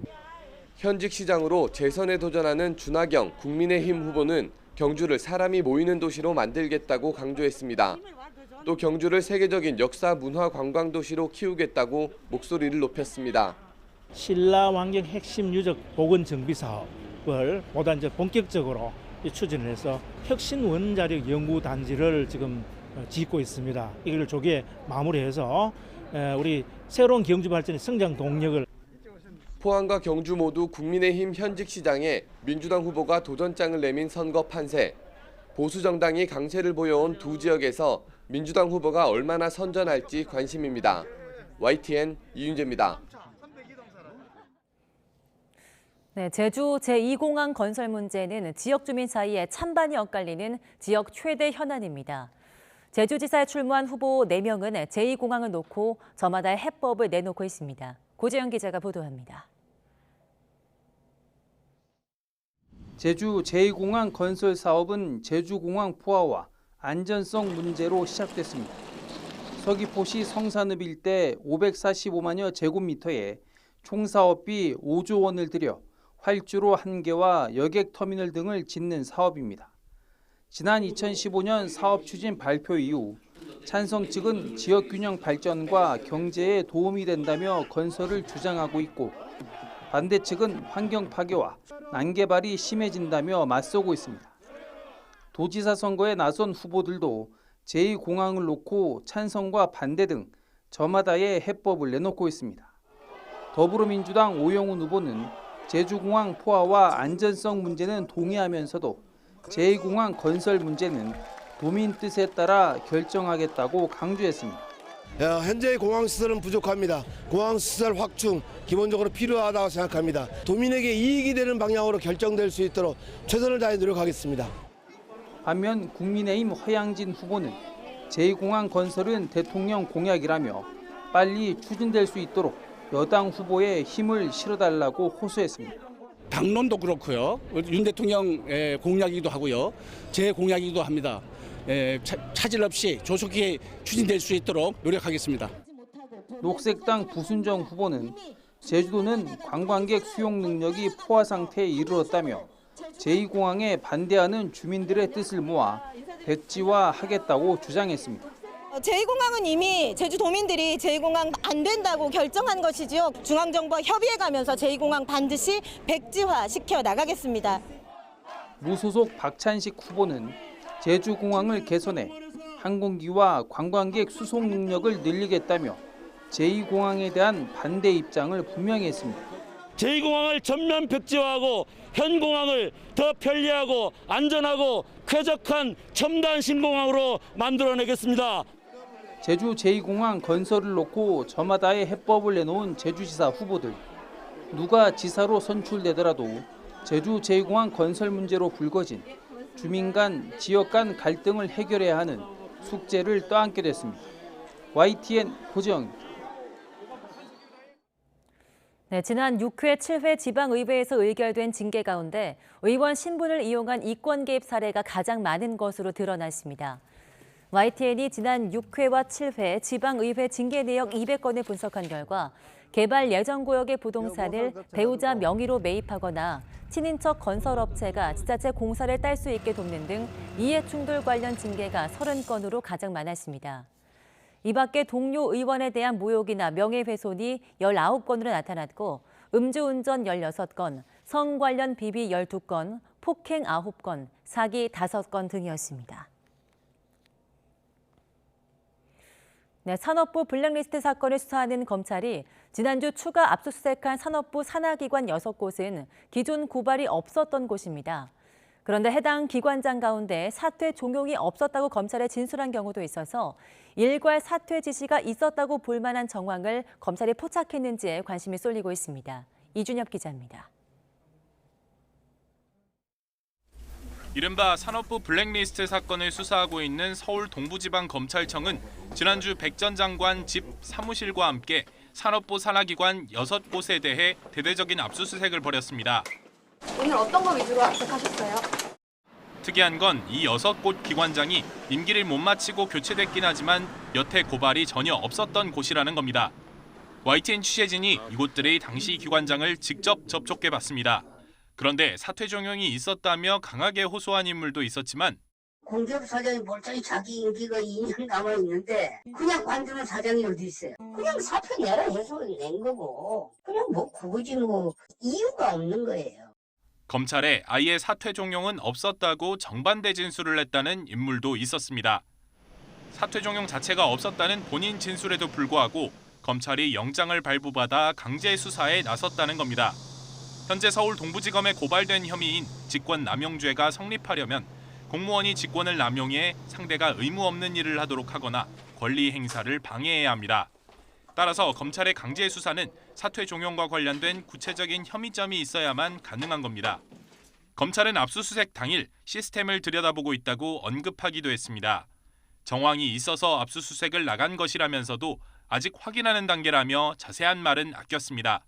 현직 시장으로 재선에 도전하는 준하경 국민의힘 후보는 경주를 사람이 모이는 도시로 만들겠다고 강조했습니다. 또 경주를 세계적인 역사 문화 관광 도시로 키우겠다고 목소리를 높였습니다.
신라 환경 핵심 유적 보건 정비 사업을 보다 이제 본격적으로 추진을 해서 혁신 원자력 연구 단지를 지금 짓고 있습니다. 이걸 조기에 마무리해서 우리 새로운 경주 발전의 성장 동력을
포항과 경주 모두 국민의힘 현직 시장에 민주당 후보가 도전장을 내민 선거 판세. 보수 정당이 강세를 보여온 두 지역에서 민주당 후보가 얼마나 선전할지 관심입니다. YTN 이윤재입니다.
네, 제주 제2공항 건설 문제는 지역 주민 사이에 찬반이 엇갈리는 지역 최대 현안입니다. 제주지사에 출마한 후보 4명은 제2공항을 놓고 저마다의 해법을 내놓고 있습니다. 고재영 기자가 보도합니다.
제주 제2공항 건설 사업은 제주공항 포화와 안전성 문제로 시작됐습니다. 서귀포시 성산읍 일대 545만여 제곱미터에 총 사업비 5조 원을 들여 활주로 1개와 여객터미널 등을 짓는 사업입니다. 지난 2015년 사업 추진 발표 이후 찬성 측은 지역균형 발전과 경제에 도움이 된다며 건설을 주장하고 있고 반대 측은 환경 파괴와 난개발이 심해진다며 맞서고 있습니다. 도지사 선거에 나선 후보들도 제2공항을 놓고 찬성과 반대 등 저마다의 해법을 내놓고 있습니다. 더불어민주당 오영훈 후보는 제주공항 포화와 안전성 문제는 동의하면서도 제2공항 건설 문제는 도민 뜻에 따라 결정하겠다고 강조했습니다.
현재의 공항시설은 부족합니다. 공항시설 확충 기본적으로 필요하다고 생각합니다. 도민에게 이익이 되는 방향으로 결정될 수 있도록 최선을 다해 노력하겠습니다.
반면 국민의힘 허양진 후보는 제2공항 건설은 대통령 공약이라며 빨리 추진될 수 있도록 여당 후보에 힘을 실어달라고 호소했습니다.
당론도 그렇고요. 윤 대통령 공약이기도 하고요. 제 공약이기도 합니다. 차질 없이 조속히 추진될 수 있도록 노력하겠습니다.
녹색당 부순정 후보는 제주도는 관광객 수용 능력이 포화 상태에 이르렀다며 제2공항에 반대하는 주민들의 뜻을 모아 백지화하겠다고 주장했습니다.
제2공항은 이미 제주도민들이 제2공항 안 된다고 결정한 것이지요. 중앙정부와 협의해가면서 제2공항 반드시 백지화시켜 나가겠습니다.
무소속 박찬식 후보는 제주공항을 개선해 항공기와 관광객 수송 능력을 늘리겠다며 제2공항에 대한 반대 입장을 분명히 했습니다.
제2공항을 전면 백지화하고 현 공항을 더 편리하고 안전하고 쾌적한 첨단 신공항으로 만들어내겠습니다.
제주 제2공항 건설을 놓고 저마다의 해법을 내놓은 제주지사 후보들. 누가 지사로 선출되더라도 제주 제2공항 건설 문제로 불거진 주민 간, 지역 간 갈등을 해결해야 하는 숙제를 떠안게 됐습니다. YTN 고재영입니다.
네, 지난 6회, 7회 지방의회에서 의결된 징계 가운데 의원 신분을 이용한 이권 개입 사례가 가장 많은 것으로 드러났습니다. YTN이 지난 6회와 7회 지방의회 징계 내역 200건을 분석한 결과 개발 예정구역의 부동산을 배우자 명의로 매입하거나 친인척 건설업체가 지자체 공사를 딸 수 있게 돕는 등 이해충돌 관련 징계가 30건으로 가장 많았습니다. 이 밖에 동료 의원에 대한 모욕이나 명예훼손이 19건으로 나타났고 음주운전 16건, 성 관련 비비 12건, 폭행 9건, 사기 5건 등이었습니다. 네, 산업부 블랙리스트 사건을 수사하는 검찰이 지난주 추가 압수수색한 산업부 산하기관 6곳은 기존 고발이 없었던 곳입니다. 그런데 해당 기관장 가운데 사퇴 종용이 없었다고 검찰에 진술한 경우도 있어서 일괄 사퇴 지시가 있었다고 볼 만한 정황을 검찰이 포착했는지에 관심이 쏠리고 있습니다. 이준엽 기자입니다.
이른바 산업부 블랙리스트 사건을 수사하고 있는 서울 동부지방검찰청은 지난주 백 전 장관 집 사무실과 함께 산업부 산하기관 6곳에 대해 대대적인 압수수색을 벌였습니다.
오늘 어떤 거 위주로 압수하셨어요?
특이한 건 이 6곳 기관장이 임기를 못 마치고 교체됐긴 하지만 여태 고발이 전혀 없었던 곳이라는 겁니다. YTN 취재진이 이곳들의 당시 기관장을 직접 접촉해봤습니다. 그런데 사퇴 종용이 있었다며 강하게 호소한 인물도 있었지만
공기업 사장이 멀쩡히 자기 임기가 2년 남아있는데 그냥 관두는 사장이 어디 있어요? 그냥 사퇴 내라 해서 낸 거고 그냥 뭐 굳이 뭐 이유가 없는 거예요.
검찰에 아예 사퇴 종용은 없었다고 정반대 진술을 했다는 인물도 있었습니다. 사퇴 종용 자체가 없었다는 본인 진술에도 불구하고 검찰이 영장을 발부받아 강제 수사에 나섰다는 겁니다. 현재 서울 동부지검에 고발된 혐의인 직권남용죄가 성립하려면 공무원이 직권을 남용해 상대가 의무 없는 일을 하도록 하거나 권리 행사를 방해해야 합니다. 따라서 검찰의 강제 수사는 사퇴 종용과 관련된 구체적인 혐의점이 있어야만 가능한 겁니다. 검찰은 압수수색 당일 시스템을 들여다보고 있다고 언급하기도 했습니다. 정황이 있어서 압수수색을 나간 것이라면서도 아직 확인하는 단계라며 자세한 말은 아꼈습니다.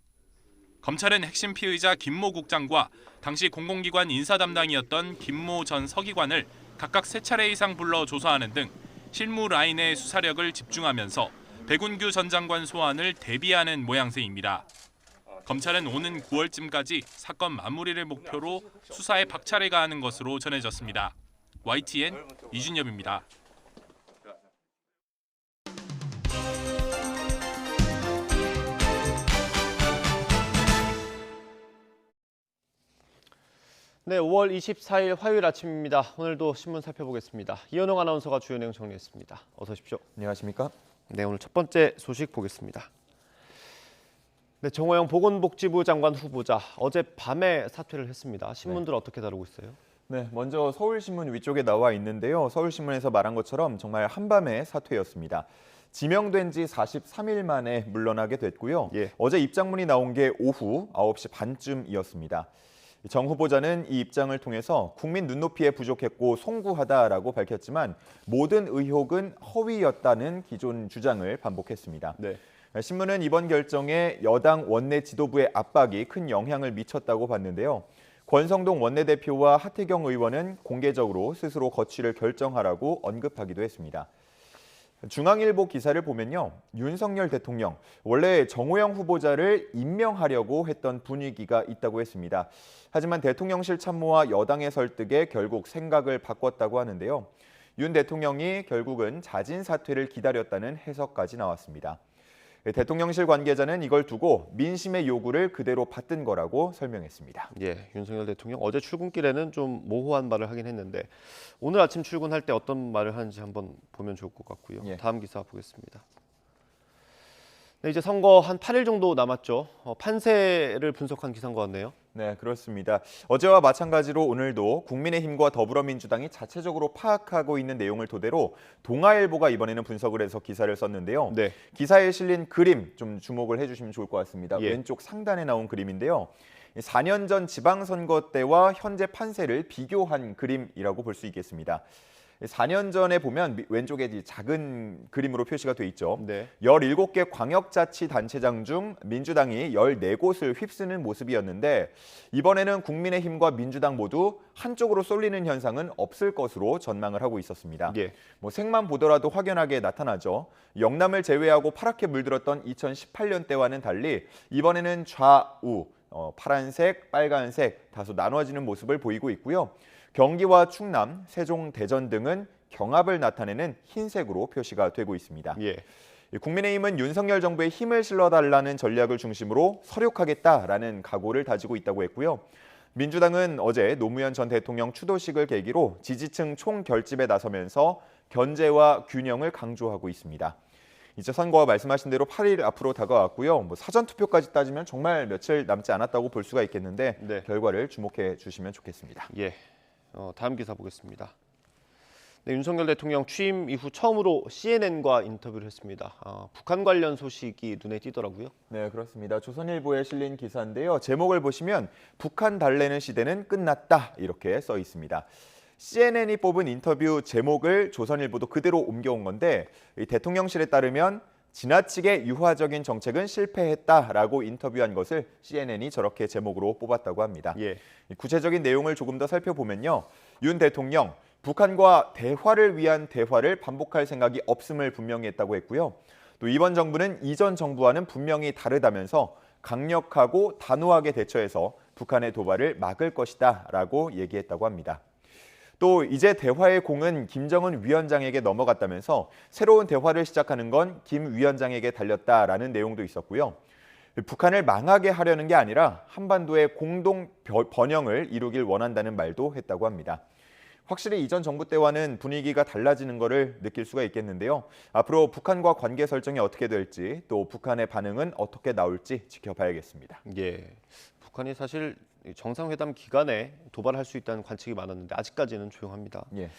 검찰은 핵심 피의자 김모 국장과 당시 공공기관 인사 담당이었던 김모 전 서기관을 각각 3차례 이상 불러 조사하는 등 실무 라인의 수사력을 집중하면서 백운규 전 장관 소환을 대비하는 모양새입니다. 검찰은 오는 9월쯤까지 사건 마무리를 목표로 수사에 박차를 가하는 것으로 전해졌습니다. YTN 이준엽입니다.
네, 5월 24일 화요일 아침입니다. 오늘도 신문 살펴보겠습니다. 이현웅 아나운서가 주요 내용 정리했습니다. 어서 오십시오.
안녕하십니까?
네, 오늘 첫 번째 소식 보겠습니다. 네, 정호영 보건복지부 장관 후보자 어제 밤에 사퇴를 했습니다. 신문들 어떻게 다루고 있어요?
네, 먼저 서울신문 위쪽에 나와 있는데요. 서울신문에서 말한 것처럼 정말 한밤의 사퇴였습니다. 지명된 지 43일 만에 물러나게 됐고요. 어제 입장문이 나온 게 오후 9시 반쯤이었습니다. 정 후보자는 이 입장을 통해서 국민 눈높이에 부족했고 송구하다라고 밝혔지만 모든 의혹은 허위였다는 기존 주장을 반복했습니다. 신문은 이번 결정에 여당 원내 지도부의 압박이 큰 영향을 미쳤다고 봤는데요. 권성동 원내대표와 하태경 의원은 공개적으로 스스로 거취를 결정하라고 언급하기도 했습니다. 중앙일보 기사를 보면요. 윤석열 대통령, 원래 정호영 후보자를 임명하려고 했던 분위기가 있다고 했습니다. 하지만 대통령실 참모와 여당의 설득에 결국 생각을 바꿨다고 하는데요. 윤 대통령이 결국은 자진 사퇴를 기다렸다는 해석까지 나왔습니다. 대통령실 관계자는 이걸 두고 민심의 요구를 그대로 받든 거라고 설명했습니다.
윤석열 대통령 어제 출근길에는 좀 모호한 말을 하긴 했는데 오늘 아침 출근할 때 어떤 말을 하는지 한번 보면 좋을 것 같고요. 다음 기사 보겠습니다. 네, 이제 선거 한 8일 정도 남았죠. 판세를 분석한 기사인 것 같네요.
네, 그렇습니다. 어제와 마찬가지로 오늘도 국민의힘과 더불어민주당이 자체적으로 파악하고 있는 내용을 토대로 동아일보가 이번에는 분석을 해서 기사를 썼는데요. 기사에 실린 그림 좀 주목을 해주시면 좋을 것 같습니다. 왼쪽 상단에 나온 그림인데요. 4년 전 지방선거 때와 현재 판세를 비교한 그림이라고 볼 수 있겠습니다. 4년 전에 보면 왼쪽에 작은 그림으로 표시가 돼 있죠. 17개 광역자치단체장 중 민주당이 14곳을 휩쓰는 모습이었는데 이번에는 국민의힘과 민주당 모두 한쪽으로 쏠리는 현상은 없을 것으로 전망을 하고 있었습니다. 색만 보더라도 확연하게 나타나죠. 영남을 제외하고 파랗게 물들었던 2018년 때와는 달리 이번에는 좌우 파란색, 빨간색 다소 나눠지는 모습을 보이고 있고요. 경기와 충남, 세종, 대전 등은 경합을 나타내는 흰색으로 표시가 되고 있습니다. 국민의힘은 윤석열 정부에 힘을 실어달라는 전략을 중심으로 서력하겠다라는 각오를 다지고 있다고 했고요. 민주당은 어제 노무현 전 대통령 추도식을 계기로 지지층 총결집에 나서면서 견제와 균형을 강조하고 있습니다. 이제 선거가 말씀하신 대로 8일 앞으로 다가왔고요. 사전투표까지 따지면 정말 며칠 남지 않았다고 볼 수가 있겠는데
네.
결과를 주목해 주시면 좋겠습니다.
예, 다음 기사 보겠습니다. 네, 윤석열 대통령 취임 이후 처음으로 CNN과 인터뷰를 했습니다. 북한 관련 소식이 눈에 띄더라고요.
네, 그렇습니다. 조선일보에 실린 기사인데요. 제목을 보시면 북한 달래는 시대는 끝났다 이렇게 써 있습니다. CNN이 뽑은 인터뷰 제목을 조선일보도 그대로 옮겨온 건데 이 대통령실에 따르면 지나치게 유화적인 정책은 실패했다라고 인터뷰한 것을 CNN이 저렇게 제목으로 뽑았다고 합니다.
예.
구체적인 내용을 조금 더 살펴보면요. 윤 대통령, 북한과 대화를 위한 대화를 반복할 생각이 없음을 분명히 했다고 했고요. 또 이번 정부는 이전 정부와는 분명히 다르다면서 강력하고 단호하게 대처해서 북한의 도발을 막을 것이다라고 얘기했다고 합니다. 또 이제 대화의 공은 김정은 위원장에게 넘어갔다면서 새로운 대화를 시작하는 건 김 위원장에게 달렸다라는 내용도 있었고요. 북한을 망하게 하려는 게 아니라 한반도의 공동 번영을 이루길 원한다는 말도 했다고 합니다. 확실히 이전 정부 때와는 분위기가 달라지는 것을 느낄 수가 있겠는데요. 앞으로 북한과 관계 설정이 어떻게 될지 또 북한의 반응은 어떻게 나올지 지켜봐야겠습니다.
예, 북한이 사실 정상회담 기간에 도발할 수 있다는 관측이 많았는데 아직까지는 조용합니다.
예.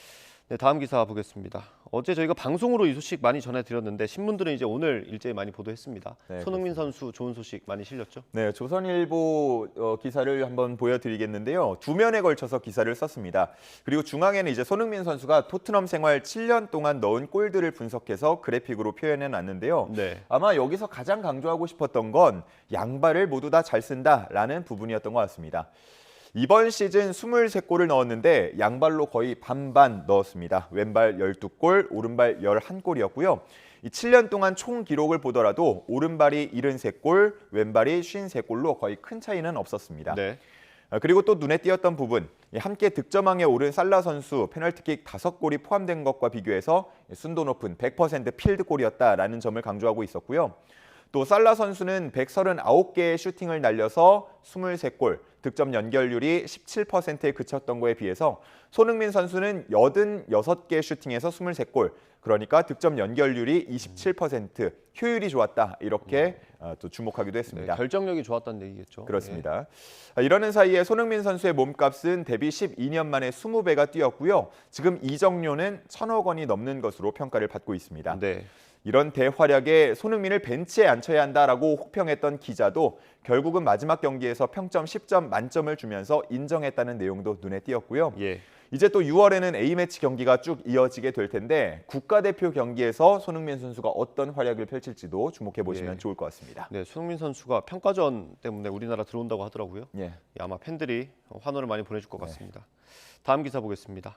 네, 다음 기사 보겠습니다. 어제 저희가 방송으로 이 소식 많이 전해드렸는데 신문들은 이제 오늘 일제히 많이 보도했습니다.
네,
손흥민 선수 좋은 소식 많이 실렸죠?
네, 조선일보 기사를 한번 보여드리겠는데요. 2면에 걸쳐서 기사를 썼습니다. 그리고 중앙에는 이제 손흥민 선수가 토트넘 생활 7년 동안 넣은 골들을 분석해서 그래픽으로 표현해놨는데요.
네.
아마 여기서 가장 강조하고 싶었던 건 양발을 모두 다 잘 쓴다라는 부분이었던 것 같습니다. 이번 시즌 23골을 넣었는데 양발로 거의 반반 넣었습니다. 왼발 12골, 오른발 11골이었고요. 이 7년 동안 총 기록을 보더라도 오른발이 73골, 왼발이 53골로 거의 큰 차이는 없었습니다.
네.
그리고 또 눈에 띄었던 부분, 함께 득점왕에 오른 살라 선수 페널티킥 5골이 포함된 것과 비교해서 순도 높은 100% 필드골이었다라는 점을 강조하고 있었고요. 또 살라 선수는 139개의 슈팅을 날려서 23골, 득점 연결률이 17%에 그쳤던 거에 비해서 손흥민 선수는 86개 슈팅에서 23골, 그러니까 득점 연결률이 27%, 효율이 좋았다 이렇게 또 주목하기도 했습니다.
네, 결정력이 좋았다는 얘기겠죠.
그렇습니다. 이러는 사이에 손흥민 선수의 몸값은 데뷔 12년 만에 20배가 뛰었고요. 지금 이적료는 1,000억 원이 넘는 것으로 평가를 받고 있습니다.
네.
이런 대활약에 손흥민을 벤치에 앉혀야 한다라고 혹평했던 기자도 결국은 마지막 경기에서 평점 10점 만점을 주면서 인정했다는 내용도 눈에 띄었고요.
예.
이제 또 6월에는 A매치 경기가 쭉 이어지게 될 텐데 국가대표 경기에서 손흥민 선수가 어떤 활약을 펼칠지도 주목해 보시면
예.
좋을 것 같습니다.
네, 손흥민 선수가 평가전 때문에 우리나라 들어온다고 하더라고요.
예.
아마 팬들이 환호를 많이 보내줄 것 같습니다. 다음 기사 보겠습니다.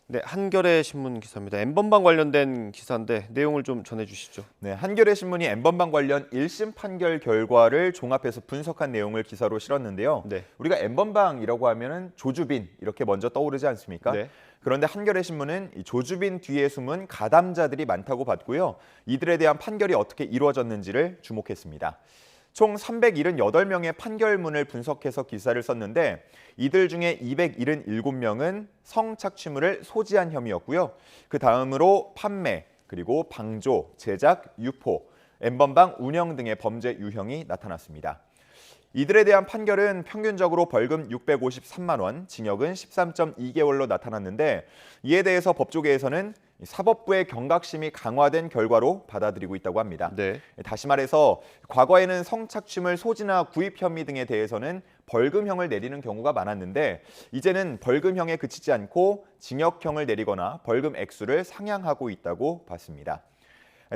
네, 한겨레 신문 기사입니다. N번방 관련된 기사인데 내용을 좀 전해주시죠.
네, 한겨레 신문이 N번방 관련 1심 판결 결과를 종합해서 분석한 내용을 기사로 실었는데요.
네.
우리가 N번방이라고 하면은 조주빈 이렇게 먼저 떠오르지 않습니까?
네.
그런데 한겨레 신문은 이 조주빈 뒤에 숨은 가담자들이 많다고 봤고요. 이들에 대한 판결이 어떻게 이루어졌는지를 주목했습니다. 총 378명의 판결문을 분석해서 기사를 썼는데 이들 중에 277명은 성착취물을 소지한 혐의였고요. 그 다음으로 판매, 그리고 방조, 제작, 유포, N번방 운영 등의 범죄 유형이 나타났습니다. 이들에 대한 판결은 평균적으로 벌금 653만 원, 징역은 13.2개월로 나타났는데 이에 대해서 법조계에서는 사법부의 경각심이 강화된 결과로 받아들이고 있다고 합니다.
네.
다시 말해서 과거에는 성착취물 소지나 구입 혐의 등에 대해서는 벌금형을 내리는 경우가 많았는데 이제는 벌금형에 그치지 않고 징역형을 내리거나 벌금 액수를 상향하고 있다고 봤습니다.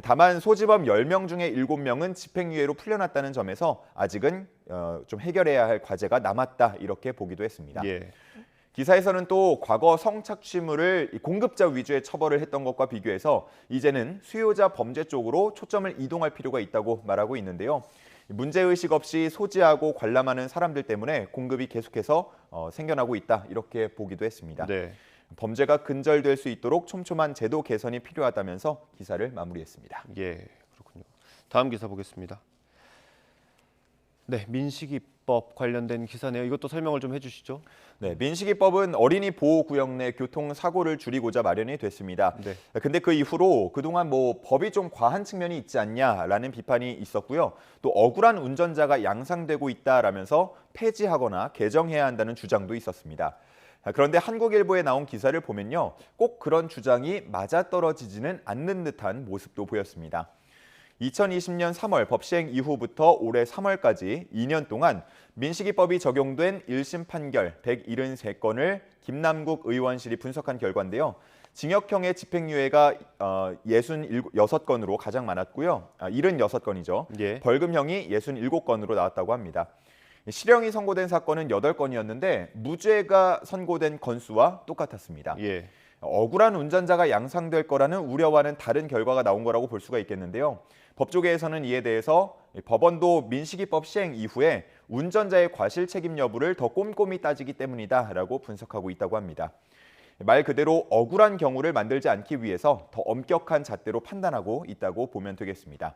다만 소지범 10명 중에 7명은 집행유예로 풀려났다는 점에서 아직은 좀 해결해야 할 과제가 남았다 이렇게 보기도 했습니다.
예.
기사에서는 또 과거 성착취물을 공급자 위주의 처벌을 했던 것과 비교해서 이제는 수요자 범죄 쪽으로 초점을 이동할 필요가 있다고 말하고 있는데요. 문제의식 없이 소지하고 관람하는 사람들 때문에 공급이 계속해서 생겨나고 있다 이렇게 보기도 했습니다.
네.
범죄가 근절될 수 있도록 촘촘한 제도 개선이 필요하다면서 기사를 마무리했습니다.
예, 그렇군요. 다음 기사 보겠습니다. 네, 민식이법 관련된 기사네요. 이것도 설명을 좀 해주시죠.
네, 민식이법은 어린이 보호구역 내 교통사고를 줄이고자 마련이 됐습니다.
네.
근데 그 이후로 그동안 법이 좀 과한 측면이 있지 않냐라는 비판이 있었고요. 또 억울한 운전자가 양상되고 있다라면서 폐지하거나 개정해야 한다는 주장도 있었습니다. 그런데 한국일보에 나온 기사를 보면요. 꼭 그런 주장이 맞아떨어지지는 않는 듯한 모습도 보였습니다. 2020년 3월 법 시행 이후부터 올해 3월까지 2년 동안 민식이법이 적용된 1심 판결 173건을 김남국 의원실이 분석한 결과인데요. 징역형의 집행유예가 66건으로 가장 많았고요. 76건이죠.
예.
벌금형이 67건으로 나왔다고 합니다. 실형이 선고된 사건은 8건이었는데 무죄가 선고된 건수와 똑같았습니다.
예.
억울한 운전자가 양상될 거라는 우려와는 다른 결과가 나온 거라고 볼 수가 있겠는데요. 법조계에서는 이에 대해서 법원도 민식이법 시행 이후에 운전자의 과실 책임 여부를 더 꼼꼼히 따지기 때문이다라고 분석하고 있다고 합니다. 말 그대로 억울한 경우를 만들지 않기 위해서 더 엄격한 잣대로 판단하고 있다고 보면 되겠습니다.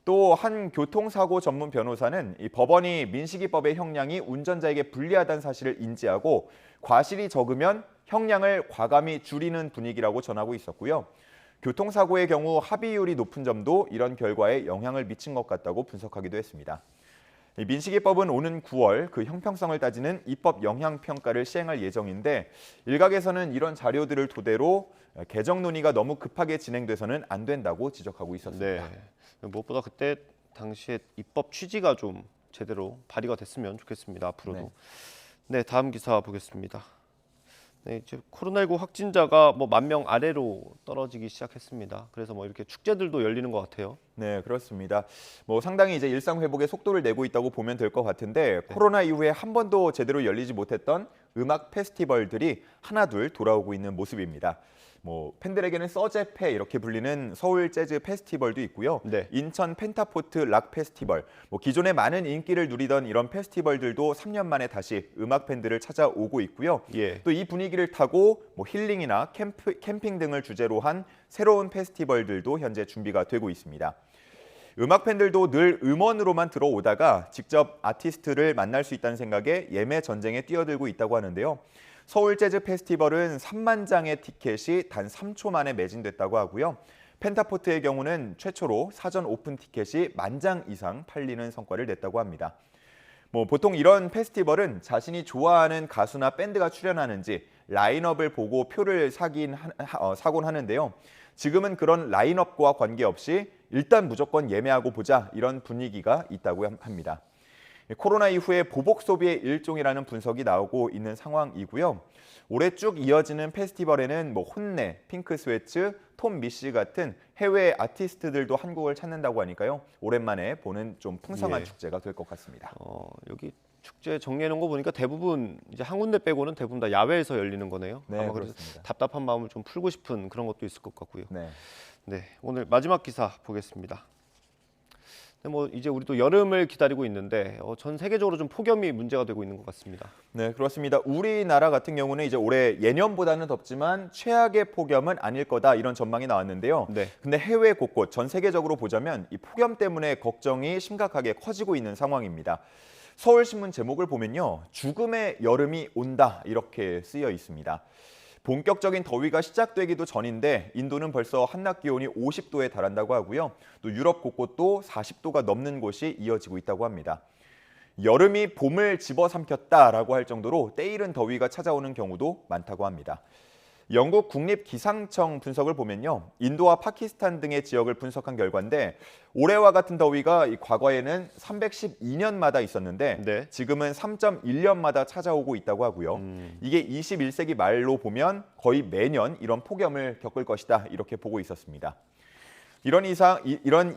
또 한 교통사고 전문 변호사는 이 법원이 민식이법의 형량이 운전자에게 불리하다는 사실을 인지하고 과실이 적으면 형량을 과감히 줄이는 분위기라고 전하고 있었고요. 교통사고의 경우 합의율이 높은 점도 이런 결과에 영향을 미친 것 같다고 분석하기도 했습니다. 민식이법은 오는 9월 그 형평성을 따지는 입법 영향평가를 시행할 예정인데 일각에서는 이런 자료들을 토대로 개정 논의가 너무 급하게 진행돼서는 안 된다고 지적하고 있었습니다.
네. 무엇보다 그때 당시에 입법 취지가 좀 제대로 발의가 됐으면 좋겠습니다. 앞으로도. 네, 다음 기사 보겠습니다. 네, 이제 코로나19 확진자가 10,000명 아래로 떨어지기 시작했습니다. 그래서 이렇게 축제들도 열리는 것 같아요.
네, 그렇습니다. 상당히 이제 일상 회복에 속도를 내고 있다고 보면 될 것 같은데 코로나 이후에 한 번도 제대로 열리지 못했던 음악 페스티벌들이 하나둘 돌아오고 있는 모습입니다. 팬들에게는 서재페 이렇게 불리는 서울 재즈 페스티벌도 있고요.
네.
인천 펜타포트 락 페스티벌, 기존에 많은 인기를 누리던 이런 페스티벌들도 3년 만에 다시 음악 팬들을 찾아오고 있고요.
예.
또 이 분위기를 타고 힐링이나 캠핑 등을 주제로 한 새로운 페스티벌들도 현재 준비가 되고 있습니다. 음악 팬들도 늘 음원으로만 들어오다가 직접 아티스트를 만날 수 있다는 생각에 예매 전쟁에 뛰어들고 있다고 하는데요. 서울 재즈 페스티벌은 3만 장의 티켓이 단 3초 만에 매진됐다고 하고요. 펜타포트의 경우는 최초로 사전 오픈 티켓이 10,000장 이상 팔리는 성과를 냈다고 합니다. 보통 이런 페스티벌은 자신이 좋아하는 가수나 밴드가 출연하는지 라인업을 보고 표를 사긴 하는데요. 지금은 그런 라인업과 관계없이 일단 무조건 예매하고 보자 이런 분위기가 있다고 합니다. 코로나 이후에 보복 소비의 일종이라는 분석이 나오고 있는 상황이고요. 올해 쭉 이어지는 페스티벌에는 혼내, 핑크스웨츠, 톰 미시 같은 해외 아티스트들도 한국을 찾는다고 하니까요. 오랜만에 보는 좀 풍성한 축제가 될 것 같습니다.
여기 축제 정리해놓은 거 보니까 대부분 이제 한 군데 빼고는 대부분 다 야외에서 열리는 거네요.
네,
아마 그래서
그렇습니다.
답답한 마음을 좀 풀고 싶은 그런 것도 있을 것 같고요.
네.
네, 오늘 마지막 기사 보겠습니다. 이제 우리도 여름을 기다리고 있는데 전 세계적으로 좀 폭염이 문제가 되고 있는 것 같습니다.
네, 그렇습니다. 우리나라 같은 경우는 이제 올해 예년보다는 덥지만 최악의 폭염은 아닐 거다 이런 전망이 나왔는데요.
네.
근데 해외 곳곳 전 세계적으로 보자면 이 폭염 때문에 걱정이 심각하게 커지고 있는 상황입니다. 서울신문 제목을 보면요. 죽음의 여름이 온다 이렇게 쓰여 있습니다. 본격적인 더위가 시작되기도 전인데 인도는 벌써 한낮 기온이 50도에 달한다고 하고요. 또 유럽 곳곳도 40도가 넘는 곳이 이어지고 있다고 합니다. 여름이 봄을 집어삼켰다라고 할 정도로 때이른 더위가 찾아오는 경우도 많다고 합니다. 영국 국립기상청 분석을 보면요. 인도와 파키스탄 등의 지역을 분석한 결과인데 올해와 같은 더위가 과거에는 312년마다 있었는데
네.
지금은 3.1년마다 찾아오고 있다고 하고요. 이게 21세기 말로 보면 거의 매년 이런 폭염을 겪을 것이다 이렇게 보고 있었습니다. 이런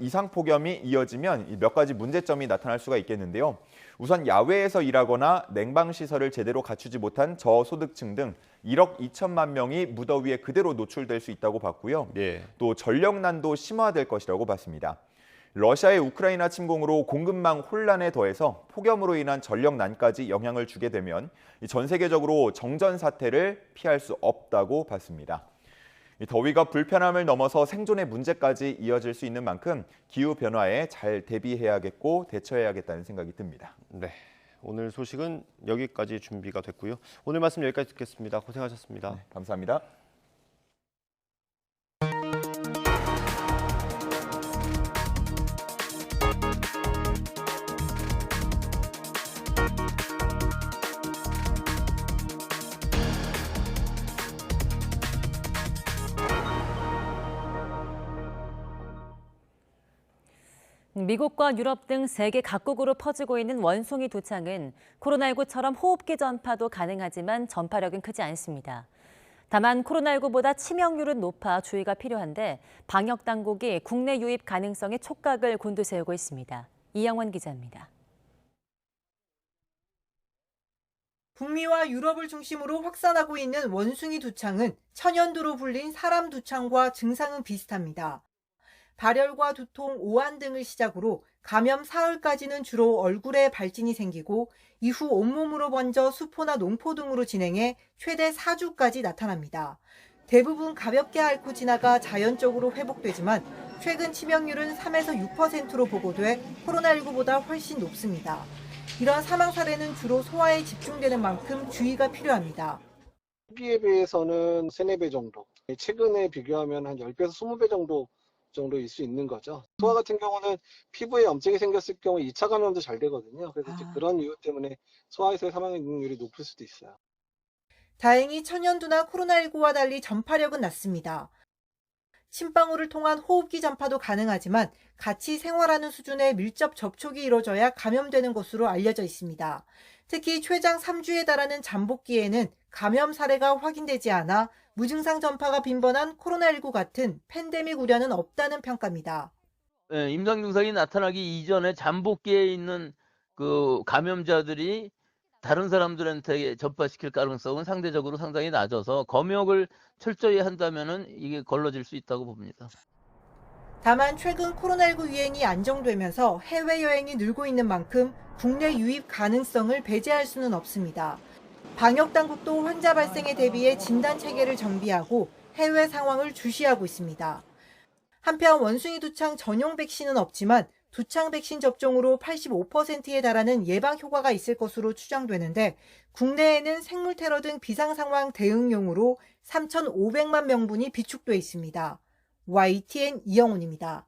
이상 폭염이 이어지면 몇 가지 문제점이 나타날 수가 있겠는데요. 우선 야외에서 일하거나 냉방 시설을 제대로 갖추지 못한 저소득층 등 1억 2천만 명이 무더위에 그대로 노출될 수 있다고 봤고요.
예.
또 전력난도 심화될 것이라고 봤습니다. 러시아의 우크라이나 침공으로 공급망 혼란에 더해서 폭염으로 인한 전력난까지 영향을 주게 되면 전 세계적으로 정전 사태를 피할 수 없다고 봤습니다. 더위가 불편함을 넘어서 생존의 문제까지 이어질 수 있는 만큼 기후변화에 잘 대비해야겠고 대처해야겠다는 생각이 듭니다.
네, 오늘 소식은 여기까지 준비가 됐고요. 오늘 말씀 여기까지 듣겠습니다. 고생하셨습니다.
네, 감사합니다.
미국과 유럽 등 세계 각국으로 퍼지고 있는 원숭이 두창은 코로나19처럼 호흡기 전파도 가능하지만 전파력은 크지 않습니다. 다만 코로나19보다 치명률은 높아 주의가 필요한데 방역 당국이 국내 유입 가능성에 촉각을 곤두세우고 있습니다. 이영원 기자입니다.
북미와 유럽을 중심으로 확산하고 있는 원숭이 두창은 천연두로 불린 사람 두창과 증상은 비슷합니다. 발열과 두통, 오한 등을 시작으로 감염 사흘까지는 주로 얼굴에 발진이 생기고 이후 온몸으로 번져 수포나 농포 등으로 진행해 최대 4주까지 나타납니다. 대부분 가볍게 앓고 지나가 자연적으로 회복되지만 최근 치명률은 3에서 6%로 보고돼 코로나19보다 훨씬 높습니다. 이런 사망 사례는 주로 소아에 집중되는 만큼 주의가 필요합니다.
초기에 비해서는 3, 4배 정도, 최근에 비교하면 한 10배에서 20배 정도일 수 있는 거죠. 소아 같은 경우는 피부에 염증이 생겼을 경우 2차 감염도 잘 되거든요. 그래서 이제 그런 이유 때문에 소아에서의 사망률이 높을 수도 있어요.
다행히 천연두나 코로나19와 달리 전파력은 낮습니다. 침방울을 통한 호흡기 전파도 가능하지만 같이 생활하는 수준의 밀접 접촉이 이루어져야 감염되는 것으로 알려져 있습니다. 특히 췌장 3주에 달하는 잠복기에는 감염 사례가 확인되지 않아 무증상 전파가 빈번한 코로나19 같은 팬데믹 우려는 없다는 평가입니다.
네, 임상 증상이 나타나기 이전에 잠복기에 있는 그 감염자들이 다른 사람들한테 전파시킬 가능성은 상대적으로 상당히 낮아서 검역을 철저히 한다면은 이게 걸러질 수 있다고 봅니다.
다만 최근 코로나19 유행이 안정되면서 해외여행이 늘고 있는 만큼 국내 유입 가능성을 배제할 수는 없습니다. 방역당국도 환자 발생에 대비해 진단체계를 정비하고 해외 상황을 주시하고 있습니다. 한편 원숭이 두창 전용 백신은 없지만 두창 백신 접종으로 85%에 달하는 예방 효과가 있을 것으로 추정되는데 국내에는 생물 테러 등 비상 상황 대응용으로 3,500만 명분이 비축돼 있습니다. YTN 이영훈입니다.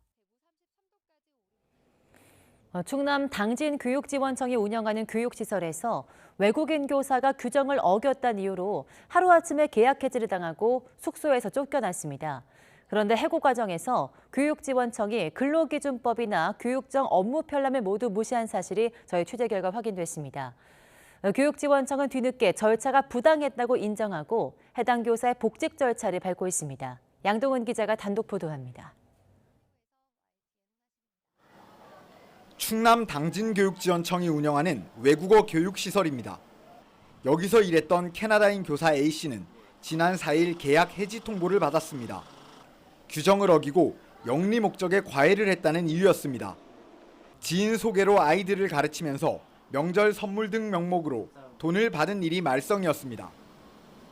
충남 당진교육지원청이 운영하는 교육시설에서 외국인 교사가 규정을 어겼다는 이유로 하루아침에 계약 해지를 당하고 숙소에서 쫓겨났습니다. 그런데 해고 과정에서 교육지원청이 근로기준법이나 교육청 업무 편람을 모두 무시한 사실이 저희 취재 결과 확인됐습니다. 교육지원청은 뒤늦게 절차가 부당했다고 인정하고 해당 교사의 복직 절차를 밟고 있습니다. 양동은 기자가 단독 보도합니다.
충남 당진교육지원청이 운영하는 외국어 교육시설입니다. 여기서 일했던 캐나다인 교사 A씨는 지난 4일 계약 해지 통보를 받았습니다. 규정을 어기고 영리 목적의 과외를 했다는 이유였습니다. 지인 소개로 아이들을 가르치면서 명절 선물 등 명목으로 돈을 받은 일이 말썽이었습니다.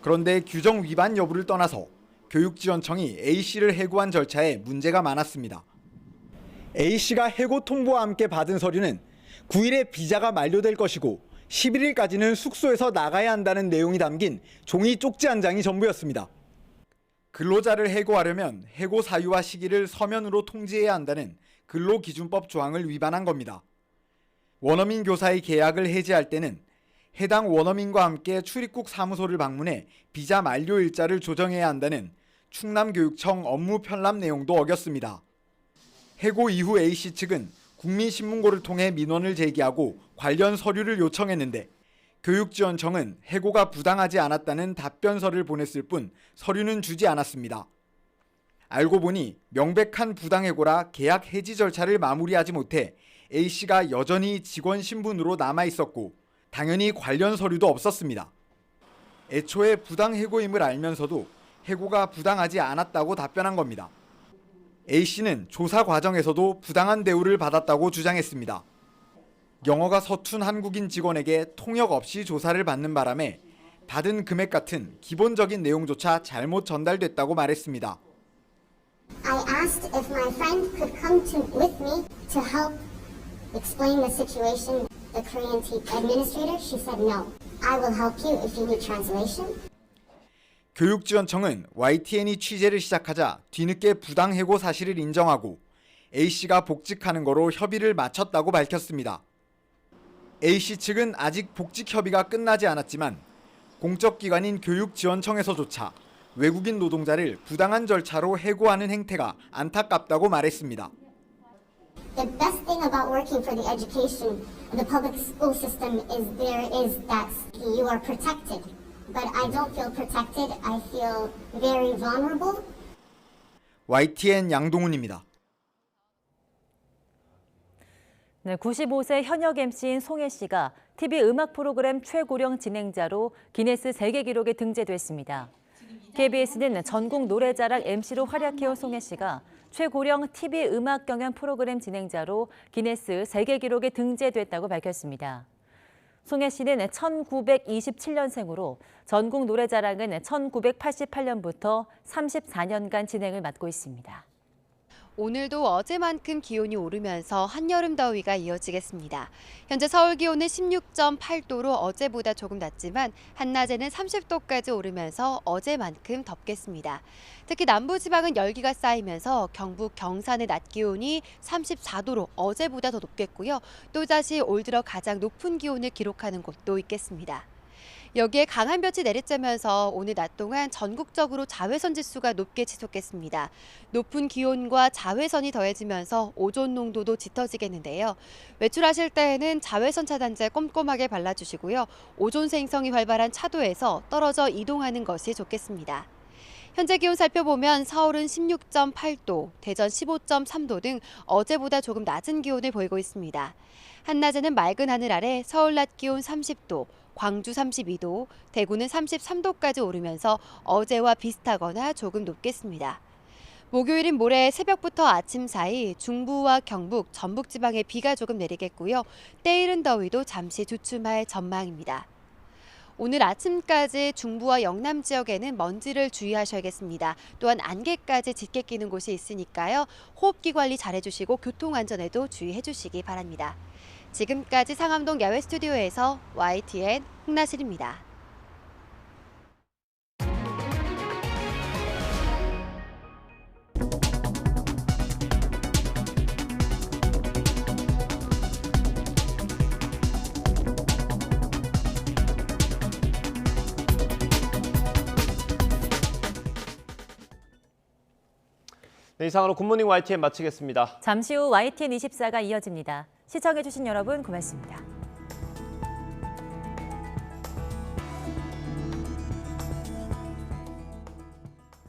그런데 규정 위반 여부를 떠나서 교육지원청이 A씨를 해고한 절차에 문제가 많았습니다. A씨가 해고 통보와 함께 받은 서류는 9일에 비자가 만료될 것이고 11일까지는 숙소에서 나가야 한다는 내용이 담긴 종이 쪽지 한 장이 전부였습니다. 근로자를 해고하려면 해고 사유와 시기를 서면으로 통지해야 한다는 근로기준법 조항을 위반한 겁니다. 원어민 교사의 계약을 해지할 때는 해당 원어민과 함께 출입국 사무소를 방문해 비자 만료 일자를 조정해야 한다는 충남교육청 업무 편람 내용도 어겼습니다. 해고 이후 A씨 측은 국민신문고를 통해 민원을 제기하고 관련 서류를 요청했는데 교육지원청은 해고가 부당하지 않았다는 답변서를 보냈을 뿐 서류는 주지 않았습니다. 알고 보니 명백한 부당해고라 계약 해지 절차를 마무리하지 못해 A씨가 여전히 직원 신분으로 남아있었고 당연히 관련 서류도 없었습니다. 애초에 부당해고임을 알면서도 해고가 부당하지 않았다고 답변한 겁니다. A씨는 조사 과정에서도 부당한 대우를 받았다고 주장했습니다. 영어가 서툰 한국인 직원에게 통역 없이 조사를 받는 바람에 받은 금액 같은 기본적인 내용조차 잘못 전달됐다고 말했습니다.
I asked if my friend could come with me to help explain the situation. The Korean administrator, she said no. I will help you if you need translation.
교육지원청은 YTN이 취재를 시작하자 뒤늦게 부당 해고 사실을 인정하고 A씨가 복직하는 거로 협의를 마쳤다고 밝혔습니다. A씨 측은 아직 복직 협의가 끝나지 않았지만 공적기관인 교육지원청에서조차 외국인 노동자를 부당한 절차로 해고하는 행태가 안타깝다고 말했습니다.
The best thing about working for the education, the public school system is that you are protected. But I don't feel protected. I feel very vulnerable.
YTN 양동훈입니다.
네, 95세 현역 MC인 송혜 씨가 TV 음악 프로그램 최고령 진행자로 기네스 세계 기록에 등재됐습니다. KBS는 전국 노래자랑 MC로 활약해온 송혜 씨가 최고령 TV 음악 경연 프로그램 진행자로 기네스 세계 기록에 등재됐다고 밝혔습니다. 송혜 씨는 1927년생으로 전국 노래자랑은 1988년부터 34년간 진행을 맡고 있습니다.
오늘도 어제만큼 기온이 오르면서 한여름 더위가 이어지겠습니다. 현재 서울 기온은 16.8도로 어제보다 조금 낮지만 한낮에는 30도까지 오르면서 어제만큼 덥겠습니다. 특히 남부지방은 열기가 쌓이면서 경북 경산의 낮 기온이 34도로 어제보다 더 높겠고요. 또다시 올 들어 가장 높은 기온을 기록하는 곳도 있겠습니다. 여기에 강한 볕이 내리쬐면서 오늘 낮 동안 전국적으로 자외선 지수가 높게 지속했습니다. 높은 기온과 자외선이 더해지면서 오존 농도도 짙어지겠는데요. 외출하실 때에는 자외선 차단제 꼼꼼하게 발라주시고요. 오존 생성이 활발한 차도에서 떨어져 이동하는 것이 좋겠습니다. 현재 기온 살펴보면 서울은 16.8도, 대전 15.3도 등 어제보다 조금 낮은 기온을 보이고 있습니다. 한낮에는 맑은 하늘 아래 서울 낮 기온 30도, 광주 32도, 대구는 33도까지 오르면서 어제와 비슷하거나 조금 높겠습니다. 목요일인 모레 새벽부터 아침 사이 중부와 경북, 전북 지방에 비가 조금 내리겠고요. 때이른 더위도 잠시 주춤할 전망입니다. 오늘 아침까지 중부와 영남 지역에는 먼지를 주의하셔야겠습니다. 또한 안개까지 짙게 끼는 곳이 있으니까요. 호흡기 관리 잘해주시고 교통안전에도 주의해주시기 바랍니다. 지금까지 상암동 야외 스튜디오에서 YTN 홍나실입니다.
네, 이상으로 굿모닝 YTN 마치겠습니다.
잠시 후 YTN 24가 이어집니다. 시청해주신 여러분 고맙습니다.